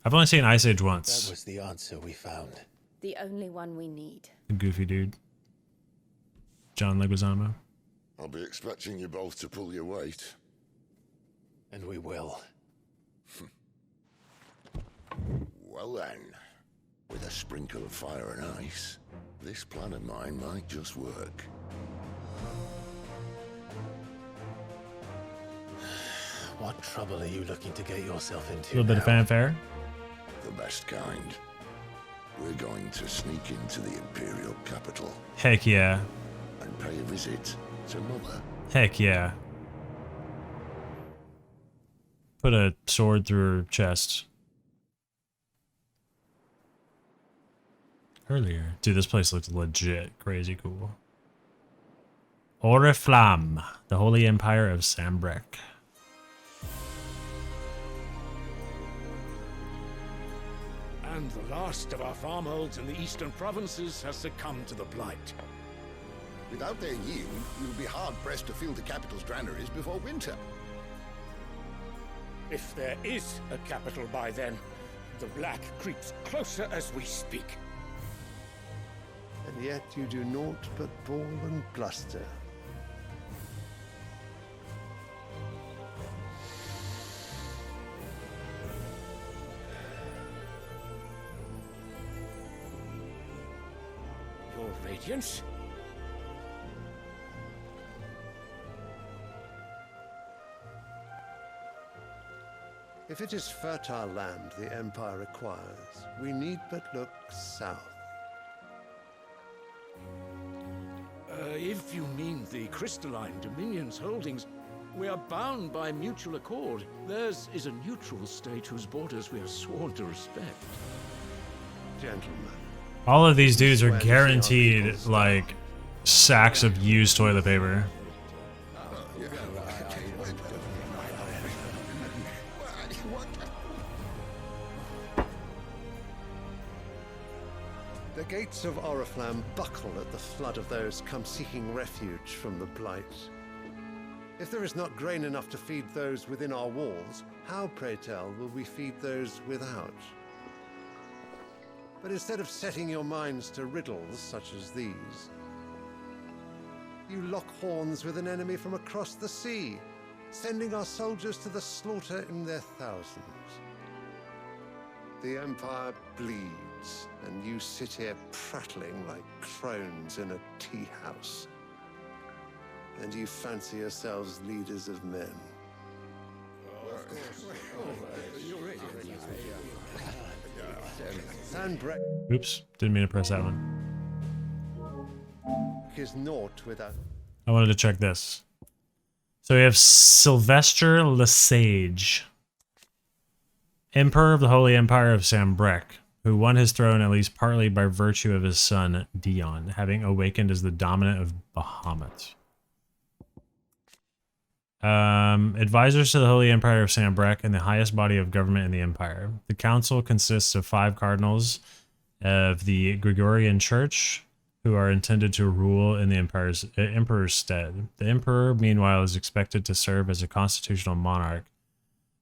I've only seen Ice Age once. That was the answer we found. The only one we need. The goofy dude. John Leguizamo. I'll be expecting you both to pull your weight. And we will. Well then, with a sprinkle of fire and ice, this plan of mine might just work. What trouble are you looking to get yourself into? A little bit of fanfare. The best kind. We're going to sneak into the Imperial capital. Heck yeah. And pay a visit to Mother. Heck yeah. Put a sword through her chest. Earlier. Dude, this place looks legit crazy cool. Oriflamme, the Holy Empire of Sanbreque. And the last of our farmholds in the eastern provinces has succumbed to the blight. Without their yield, we will be hard-pressed to fill the capital's granaries before winter. If there is a capital by then, the black creeps closer as we speak. And yet you do naught but bawl and bluster. Your Radiance? If it is fertile land the Empire requires, we need but look south. If you mean the crystalline Dominion's holdings, we are bound by mutual accord. Theirs is a neutral state whose borders we are sworn to respect. Gentlemen. All of these dudes are guaranteed, like, sacks of used toilet paper. The gates of Oriflamme buckle at the flood of those come seeking refuge from the blight. If there is not grain enough to feed those within our walls, how, pray tell, will we feed those without? But instead of setting your minds to riddles such as these, you lock horns with an enemy from across the sea, sending our soldiers to the slaughter in their thousands. The Empire bleeds, and you sit here prattling like crones in a tea house. And you fancy yourselves leaders of men. Sanbreque Oops, didn't mean to press that one. is naught without... I wanted to check this. So we have Sylvester Lesage, Emperor of the Holy Empire of Sanbreque, who won his throne at least partly by virtue of his son, Dion, having awakened as the dominant of Bahamut. Advisors to the Holy Empire of Sanbreque and the highest body of government in the empire. The council consists of 5 cardinals of the Gregorian Church, who are intended to rule in the emperor's stead. The emperor, meanwhile, is expected to serve as a constitutional monarch,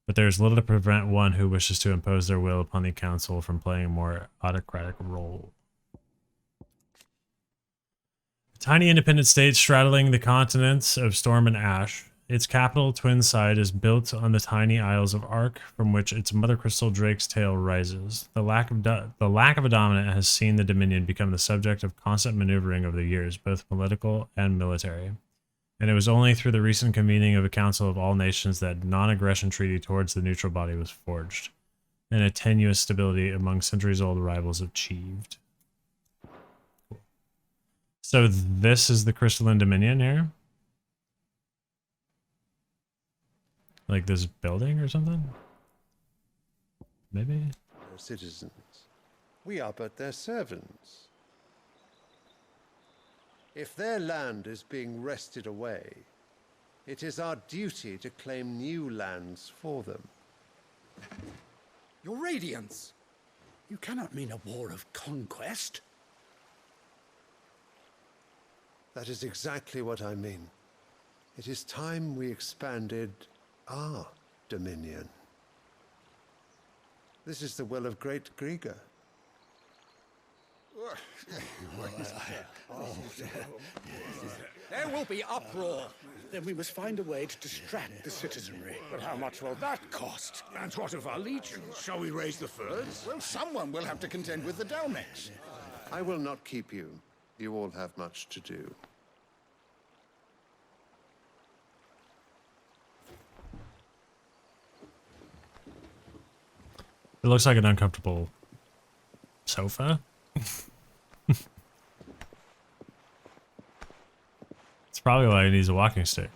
but there is little to prevent one who wishes to impose their will upon the council from playing a more autocratic role. A tiny independent state straddling the continents of Storm and Ash, Its capital, Twinside, is built on the tiny Isles of Ark, from which its mother crystal Drake's Tail rises. The lack of a dominant has seen the Dominion become the subject of constant maneuvering over the years, both political and military. And it was only through the recent convening of a Council of All Nations that non-aggression treaty towards the neutral body was forged, and a tenuous stability among centuries-old rivals achieved. Cool. So this is the Crystalline Dominion here? Like this building or something? Maybe? Their citizens. We are but their servants. If their land is being wrested away, it is our duty to claim new lands for them. Your Radiance! You cannot mean a war of conquest. That is exactly what I mean. It is time we expanded our dominion. This is the will of great Grieger. There will be uproar. Then we must find a way to distract the citizenry. But how much will that cost? And what of our legions? Shall we raise the furs? Well, someone will have to contend with the Dalmex. I will not keep you. You all have much to do. It looks like an uncomfortable sofa. It's probably why he needs a walking stick.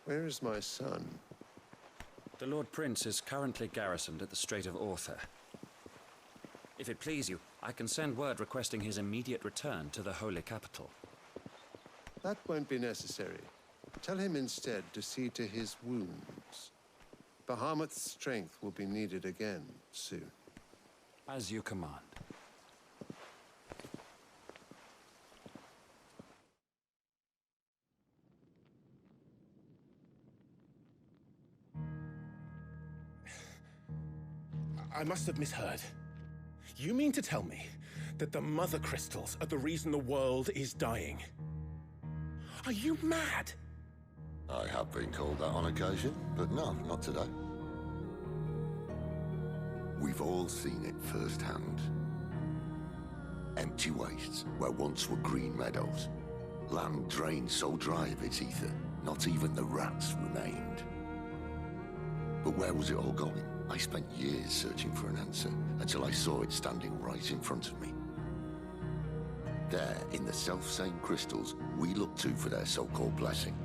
Where is my son? The Lord Prince is currently garrisoned at the Strait of Orther. If it please you, I can send word requesting his immediate return to the Holy Capital. That won't be necessary. Tell him instead to see to his wounds. Bahamut's strength will be needed again soon. As you command. I must have misheard. You mean to tell me that the Mother Crystals are the reason the world is dying? Are you mad? I have been called that on occasion, but no, not today. We've all seen it firsthand. Empty wastes where once were green meadows. Land drained so dry of its ether, not even the rats remained. But where was it all going? I spent years searching for an answer, until I saw it standing right in front of me. There, in the self-same crystals we look to for their so-called blessing.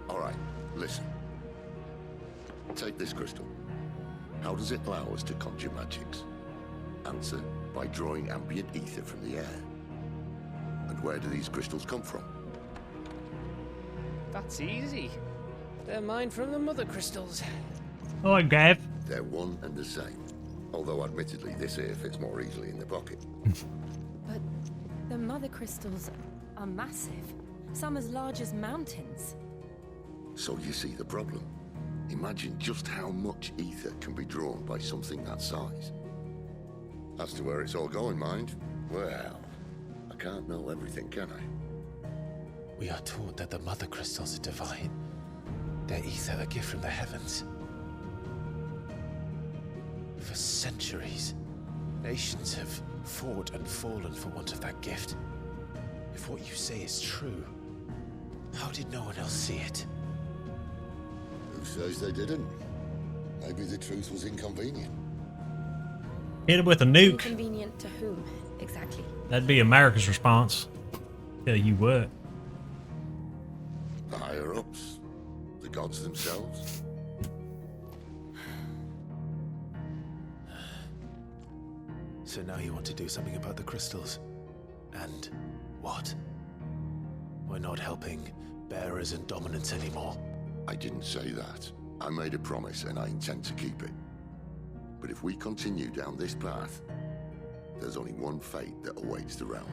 All right, listen. Take this crystal. How does it allow us to conjure magics? Answer, by drawing ambient ether from the air. And where do these crystals come from? That's easy. They're mine from the Mother Crystals. Oh, Gav. They're one and the same. Although admittedly this here fits more easily in the pocket. But the Mother Crystals are massive. Some as large as mountains. So you see the problem. Imagine just how much ether can be drawn by something that size. As to where it's all going, mind, well, I can't know everything, can I? We are taught that the Mother Crystals are divine. Their ether a gift from the heavens. For centuries, nations have fought and fallen for want of that gift. If what you say is true, how did no one else see it? Who says they didn't? Maybe the truth was inconvenient. Hit it with a nuke. Inconvenient to whom, exactly? That'd be America's response. Tell you what. The higher-ups? The gods themselves? So now you want to do something about the crystals. And what? We're not helping bearers and dominants anymore. I didn't say that. I made a promise and I intend to keep it. But if we continue down this path, there's only one fate that awaits the realm.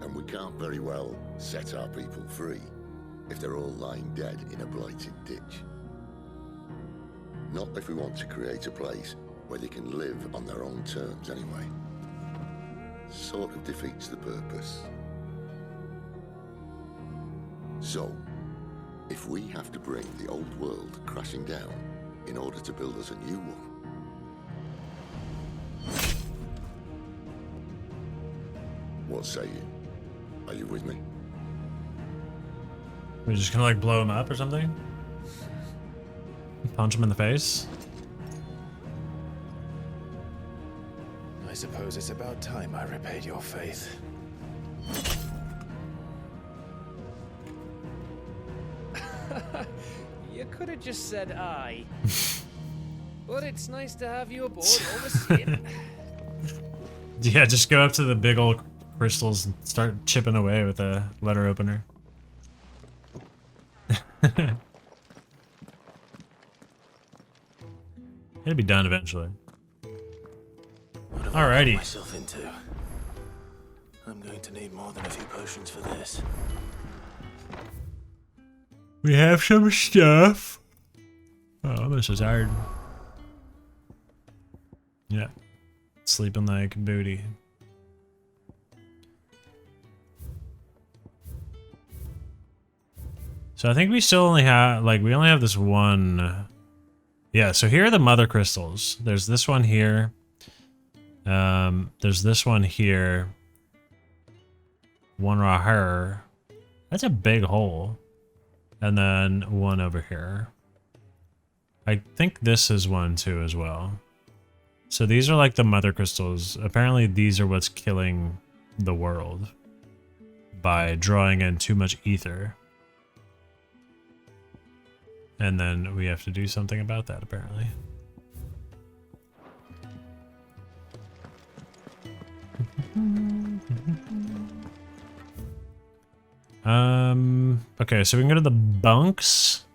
And we can't very well set our people free if they're all lying dead in a blighted ditch. Not if we want to create a place where they can live on their own terms anyway. Sort of defeats the purpose. So, if we have to bring the old world crashing down in order to build us a new one, what say you? Are you with me? We're just gonna like blow him up or something? Punch him in the face? I suppose it's about time I repaid your faith. You could have just said aye. But it's nice to have you aboard all the same. Yeah, just go up to the big old crystals and start chipping away with a letter opener. It'll be done eventually. Alrighty. Myself into. I'm going to need more than a few potions for this. We have some stuff. Oh, I'm so tired. Yeah. Sleeping like booty. So I think we still only have, like, we only have this one. Yeah, so here are the mother crystals. There's this one here. There's this one here. One right here. That's a big hole. And then one over here. I think this is one too as well. So these are like the mother crystals. Apparently these are what's killing the world by drawing in too much ether. And then we have to do something about that apparently. Okay, so we can go to the bunks.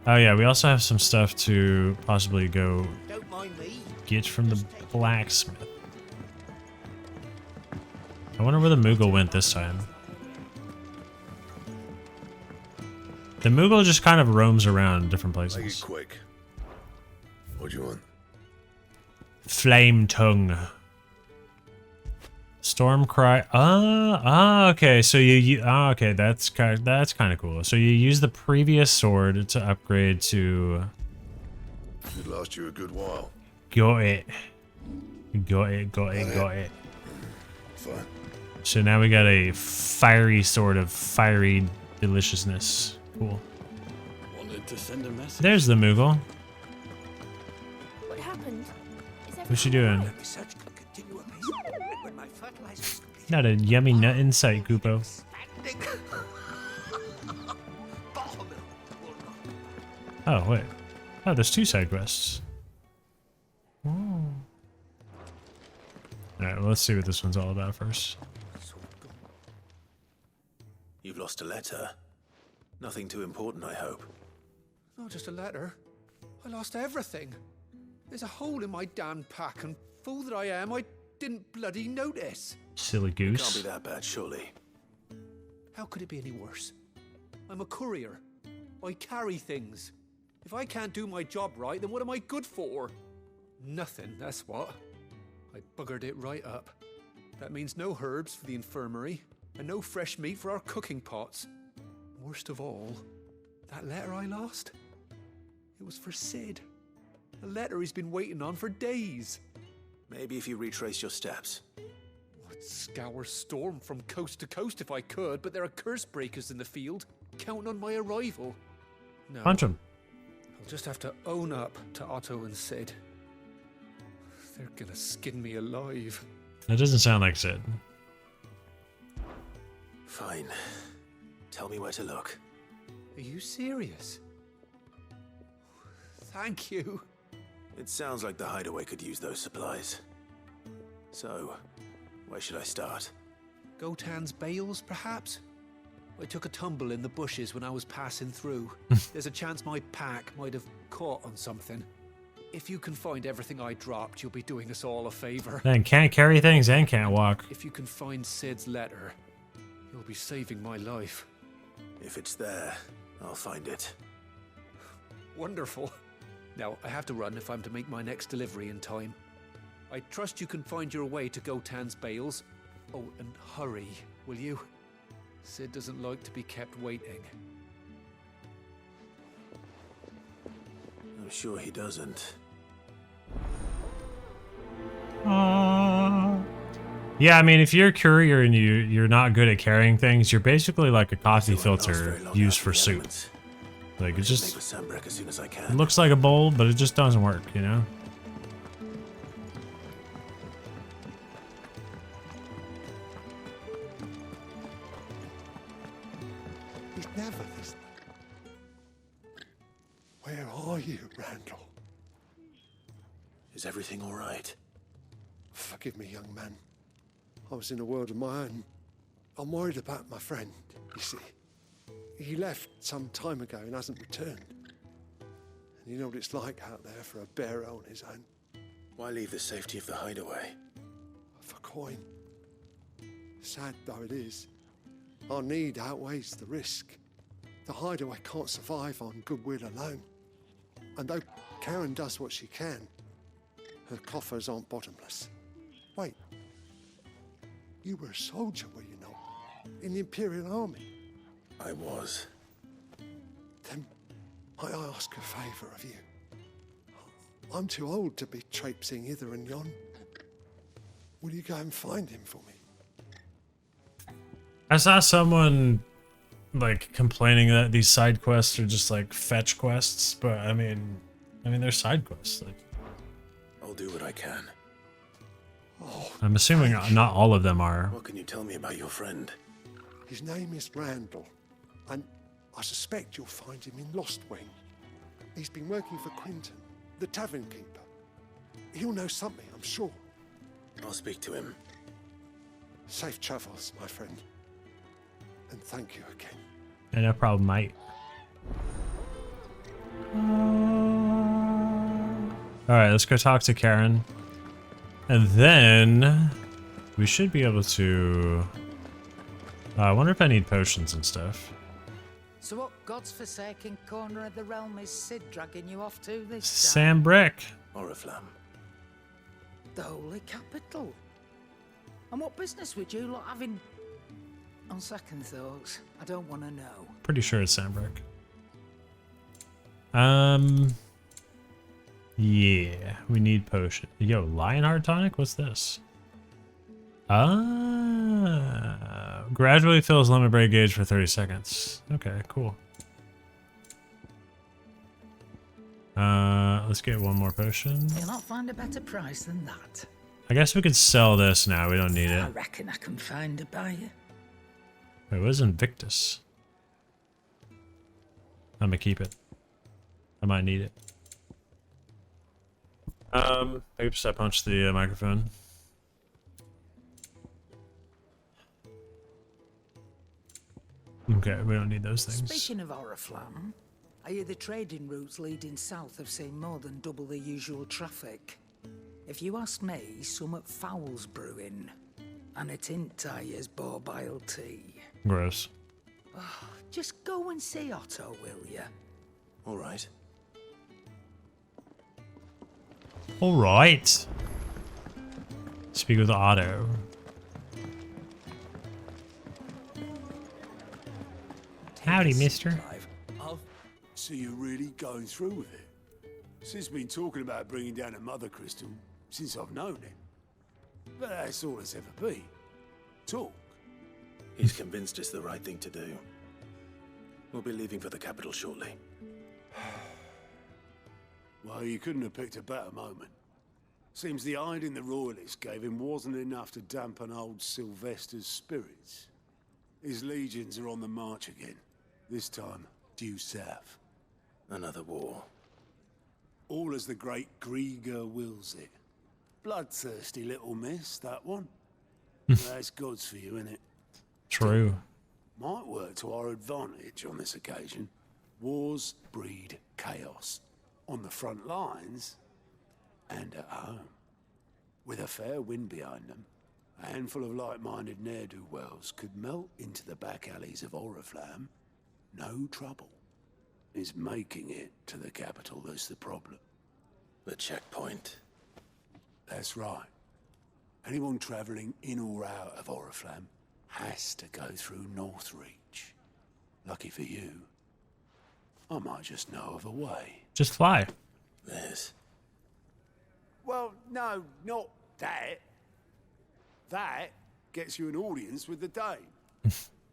Oh yeah, we also have some stuff to possibly go get from the blacksmith. I wonder where the Moogle went this time. The Moogle just kind of roams around different places. Make it quick. What do you want? Flame tongue. Stormcry. Okay. So okay. That's kind of cool. So you use the previous sword to upgrade to. Should last you a good while. Got it. Fine. So now we got a fiery sword of fiery deliciousness. Cool. Wanted to send a message. There's the Moogle. What happened? What's she doing? Research can continue apace. And when my fertilizer is complete, Not a yummy nut in sight, Kupo. Oh, wait. Oh, there's two side quests. Oh. Alright, well, let's see what this one's all about first. You've lost a letter. Nothing too important, I hope. Not just a letter. I lost everything. There's a hole in my damn pack, and fool that I am, I didn't bloody notice. Silly It can't goose. be that bad, surely. How could it be any worse? I'm a courier. I carry things. If I can't do my job right, then what am I good for? Nothing, that's what. I buggered it right up. That means no herbs for the infirmary, and no fresh meat for our cooking pots. Worst of all, that letter I lost? It was for Sid. A letter he's been waiting on for days. Maybe if you retrace your steps. I'd scour Storm from coast to coast if I could, but there are curse breakers in the field, counting on my arrival. No, Punch him. I'll just have to own up to Otto and Sid. They're gonna skin me alive. That doesn't sound like Sid. Fine. Tell me where to look. Are you serious? Thank you. It sounds like the hideaway could use those supplies. So, where should I start? Gotan's bales, perhaps? I took a tumble in the bushes when I was passing through. There's a chance my pack might have caught on something. If you can find everything I dropped, you'll be doing us all a favor. Then can't carry things and can't walk. If you can find Sid's letter, you'll be saving my life. If it's there, I'll find it. Wonderful. Now, I have to run if I'm to make my next delivery in time. I trust you can find your way to Gotan's bales. Oh, and hurry, will you? Cid doesn't like to be kept waiting. I'm sure he doesn't. Yeah, I mean, if you're a courier and you're not good at carrying things, you're basically like a coffee filter used for soup. Like, it just it looks like a bowl, but it just doesn't work, you know? He's never this. Where are you, Randall? Is everything all right? Forgive me, young man. I was in a world of my own. I'm worried about my friend, you see. He left some time ago and hasn't returned. And you know what it's like out there for a bearer on his own. Why leave the safety of the hideaway? For coin. Sad though it is, our need outweighs the risk. The hideaway can't survive on goodwill alone. And though Karen does what she can, her coffers aren't bottomless. Wait. You were a soldier, were you not? In the Imperial Army? I was. Then I ask a favour of you. I'm too old to be traipsing hither and yon. Will you go and find him for me? I saw someone like complaining that these side quests are just like fetch quests, but I mean they're side quests. Like, I'll do what I can. I'm assuming not all of them are. What can you tell me about your friend? His name is Randall, and I suspect you'll find him in Lostwing. He's been working for Quinton, the tavern keeper. He'll know something, I'm sure. I'll speak to him. Safe travels, my friend. And thank you again. Yeah, no problem, mate. Alright, let's go talk to Karen. And then we should be able to... I wonder if I need potions and stuff. So what God's forsaken corner of the realm is Cid dragging you off to this Sam Brick. Oriflamme. The holy capital. And what business would you lot have in... On second thoughts, I don't want to know. Pretty sure it's Sam Brick. Yeah, we need potion. Yo, Lionheart tonic? What's this? Gradually fills limit break gauge for 30 seconds. Okay, cool. Let's get one more potion. You'll not find a better price than that. I guess we could sell this now. We don't need I it. reckon I can find a buyer. Wait, what is Invictus? I'm gonna keep it. I might need it. Oops, I punched the microphone. Okay, we don't need those things. Speaking of Oriflamme, I hear the trading routes leading south have seen more than double the usual traffic. If you ask me, somewhat foul's brewing. And it ain't Tyre's borbile tea. Gross. Oh, just go and see Otto, will ya? All right. All right. Speak with Otto. Howdy, mister. So you're really going through with it? Sid's been talking about bringing down a mother crystal since I've known him. But that's all it's ever been. Talk. He's convinced it's the right thing to do. We'll be leaving for the capital shortly. Well, you couldn't have picked a better moment. Seems the hiding the royalists gave him wasn't enough to dampen old Sylvester's spirits. His legions are on the march again. This time, due south. Another war. All as the great Grieger wills it. Bloodthirsty little miss, that one. That's God's for you, innit? True. Might work to our advantage on this occasion. Wars breed chaos. On the front lines, and at home. With a fair wind behind them, a handful of like-minded ne'er-do-wells could melt into the back alleys of Oriflamme no trouble. It's making it to the capital that's the problem. The checkpoint. That's right. Anyone travelling in or out of Oriflamme has to go through Northreach. Lucky for you, I might just know of a way. Just fly. Yes. Well, no, not that. That gets you an audience with the Dame.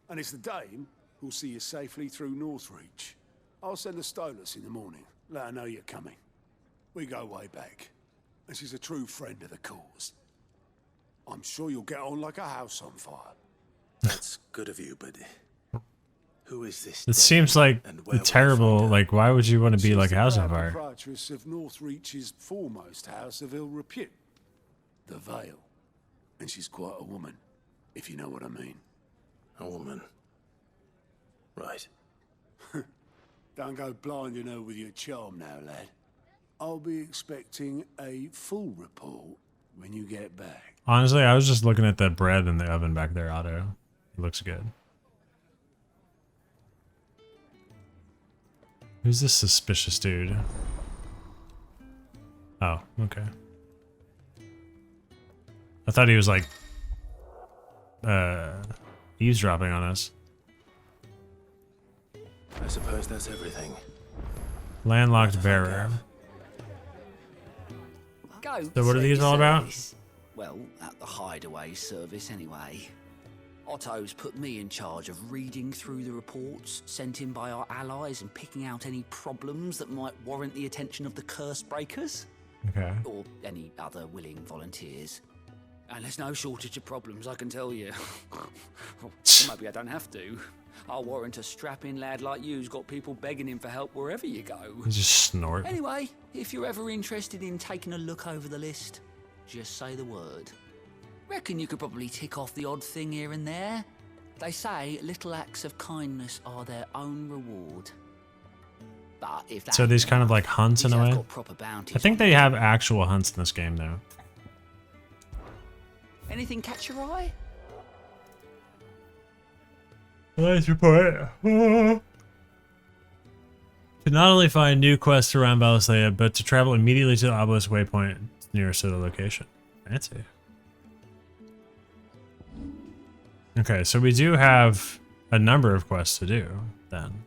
And it's the Dame who'll see you safely through Northreach. I'll send the Stolas in the morning. Let her know you're coming. We go way back. And she's a true friend of the cause. I'm sure you'll get on like a house on fire. That's good of you, but who is this? It seems like terrible. Like, why would you want to be like a house on fire? Proprietress of Northreach's foremost house of ill repute, the Vale. And she's quite a woman, if you know what I mean. A woman. Right. Don't go blinding her with your charm now, lad. I'll be expecting a full report when you get back. Honestly, I was just looking at that bread in the oven back there, Otto. It looks good. Who's this suspicious dude? Oh, okay. I thought he was like eavesdropping on us. I suppose that's everything. Landlocked bearer. So what are these all about? Well, at the hideaway service anyway. Otto's put me in charge of reading through the reports sent in by our allies and picking out any problems that might warrant the attention of the curse breakers. Okay. Or any other willing volunteers. And there's no shortage of problems, I can tell you. Maybe I don't have to. I'll warrant a strapping lad like you's got people begging him for help wherever you go. You just snort. Anyway, if you're ever interested in taking a look over the list, just say the word. Reckon you could probably tick off the odd thing here and there. They say little acts of kindness are their own reward. But if that So these kind of like hunts in a way? proper bounties I think they have actual hunts in this game though. Anything catch your eye? Nice report. To not only find new quests around Valisthea, but to travel immediately to the obelisk waypoint nearest to the location. Fancy. Okay, so we do have a number of quests to do then.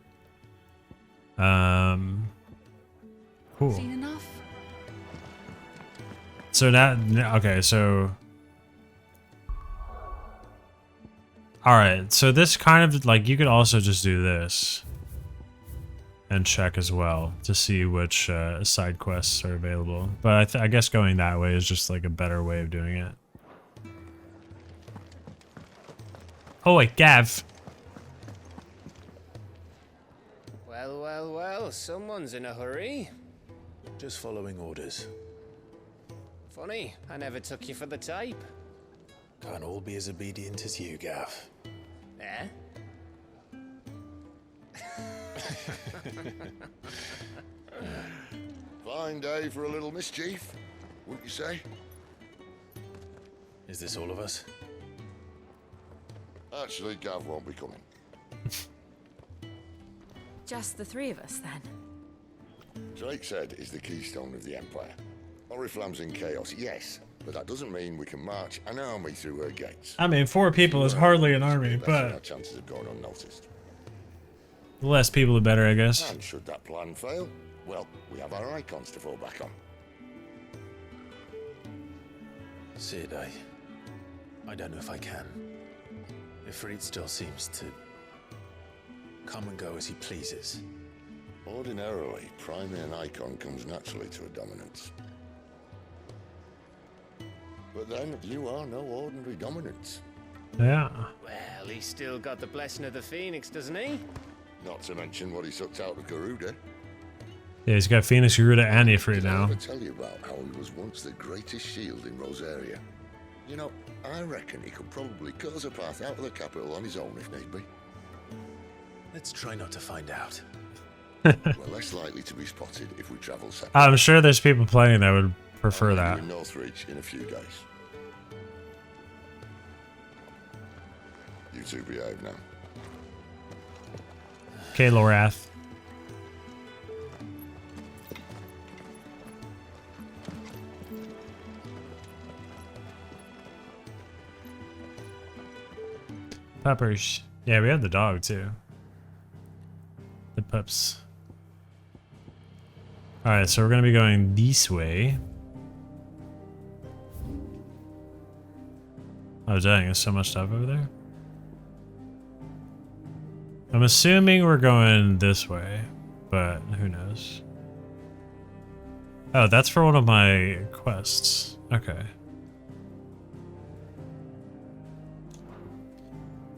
Cool. Seen enough? So that okay, so all right, so this kind of like you could also just do this and check as well to see which side quests are available. But I guess going that way is just like a better way of doing it. Oh wait, Gav. Well, well, well, someone's in a hurry. Just following orders. Funny, I never took you for the type. Can't all be as obedient as you, Gav. Eh? Fine day for a little mischief, wouldn't you say? Is this all of us? Actually, Gav won't be coming. Just the three of us, then? Drakeshead is the keystone of the Empire. Oriflamme's in chaos, yes, but that doesn't mean we can march an army through her gates. I mean, 4 people is hardly an army, Our but chances of going unnoticed. the less people, the better, I guess. And should that plan fail, well, we have our icons to fall back on. Sid, I don't know if I can. Ifrit still seems to come and go as he pleases. Ordinarily, priming an icon comes naturally to a dominance. But then, you are no ordinary dominance. Yeah. Well, he's still got the blessing of the Phoenix, doesn't he? Not to mention what he sucked out of Garuda. Yeah, he's got Phoenix, Garuda, and Ifrit Did I now. ever tell you about how he was once the greatest shield in Rosaria? You know, I reckon he could probably cut us a path out of the capital on his own if need be. Let's try not to find out. We're less likely to be spotted if we travel separately. I'm sure there's people playing that would prefer that. We're in Northreach in a few days. You two behave now. Okay, Lorath. Puppers. Yeah, we have the dog too. The pups. Alright, so we're gonna be going this way. Oh dang, there's so much stuff over there. I'm assuming we're going this way, but who knows? Oh, that's for one of my quests. Okay.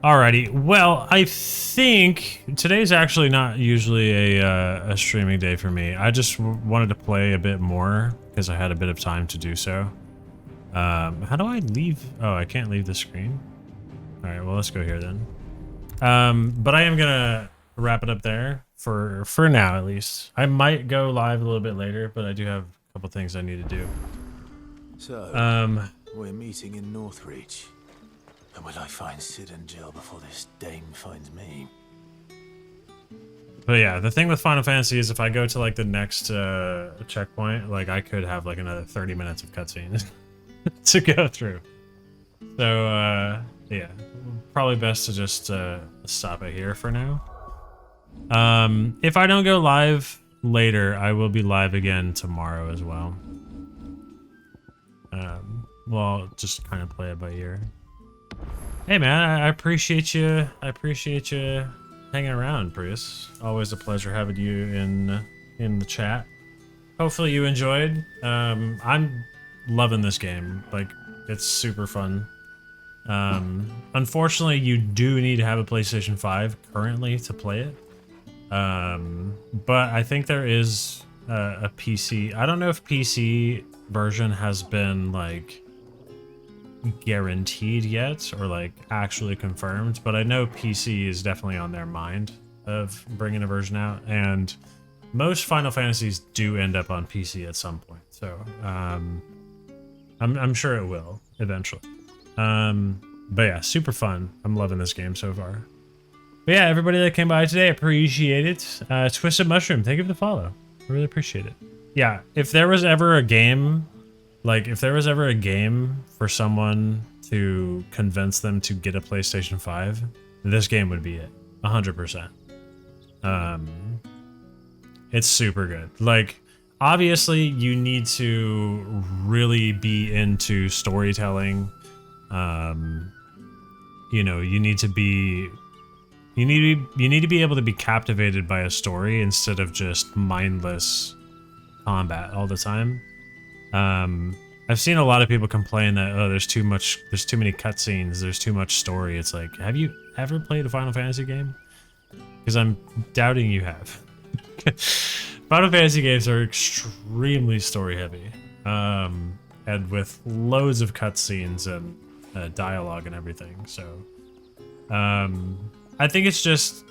Alrighty, well, I think today's actually not usually a streaming day for me. I just wanted to play a bit more because I had a bit of time to do so. How do I leave? Oh, I can't leave the screen. Alright, well, let's go here then. But I am gonna wrap it up there for now, at least. I might go live a little bit later, but I do have a couple things I need to do. So, we're meeting in Northreach. And will I find Cid and Jill before this dame finds me? But yeah, the thing with Final Fantasy is if I go to like the next checkpoint, like I could have like another 30 minutes of cutscenes to go through. So yeah, probably best to just stop it here for now. If I don't go live later, I will be live again tomorrow as well. Well, just kind of play it by ear. Hey man, I appreciate you. I appreciate you hanging around, Prius. Always a pleasure having you in the chat. Hopefully you enjoyed. I'm loving this game. Like, it's super fun. Unfortunately, you do need to have a PlayStation 5 currently to play it. But I think there is a PC. I don't know if PC version has been like guaranteed yet or like actually confirmed, but I know PC is definitely on their mind of bringing a version out, and most Final Fantasies do end up on PC at some point, so I'm sure it will eventually. But yeah, super fun. I'm loving this game so far. But yeah, everybody that came by today, appreciate it. Twisted Mushroom, thank you for the follow. I really appreciate it. Yeah, if there was ever a game, for someone to convince them to get a PlayStation 5, this game would be it. 100%. It's super good. Like, obviously, you need to really be into storytelling. You know, you need to be able to be captivated by a story instead of just mindless combat all the time. I've seen a lot of people complain that, oh, there's too many cutscenes, there's too much story. It's like, have you ever played a Final Fantasy game? Because I'm doubting you have. Final Fantasy games are extremely story heavy, and with loads of cutscenes and dialogue and everything. So, I think it's just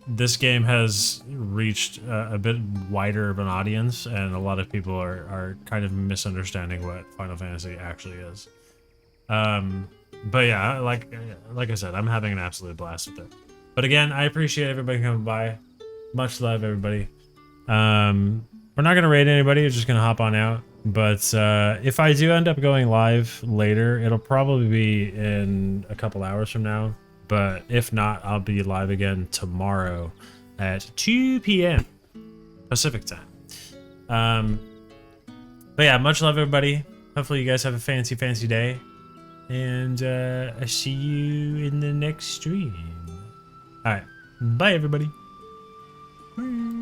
this game has reached a bit wider of an audience, and a lot of people are kind of misunderstanding what Final Fantasy actually is. But yeah, like I said, I'm having an absolute blast with it. But again, I appreciate everybody coming by. Much love, everybody. We're not gonna raid anybody. We're just gonna hop on out. But if I do end up going live later, it'll probably be in a couple hours from now. But if not, I'll be live again tomorrow at 2 p.m. Pacific time. But yeah, much love, everybody. Hopefully you guys have a fancy day. And I see you in the next stream. All right. Bye, everybody. Bye.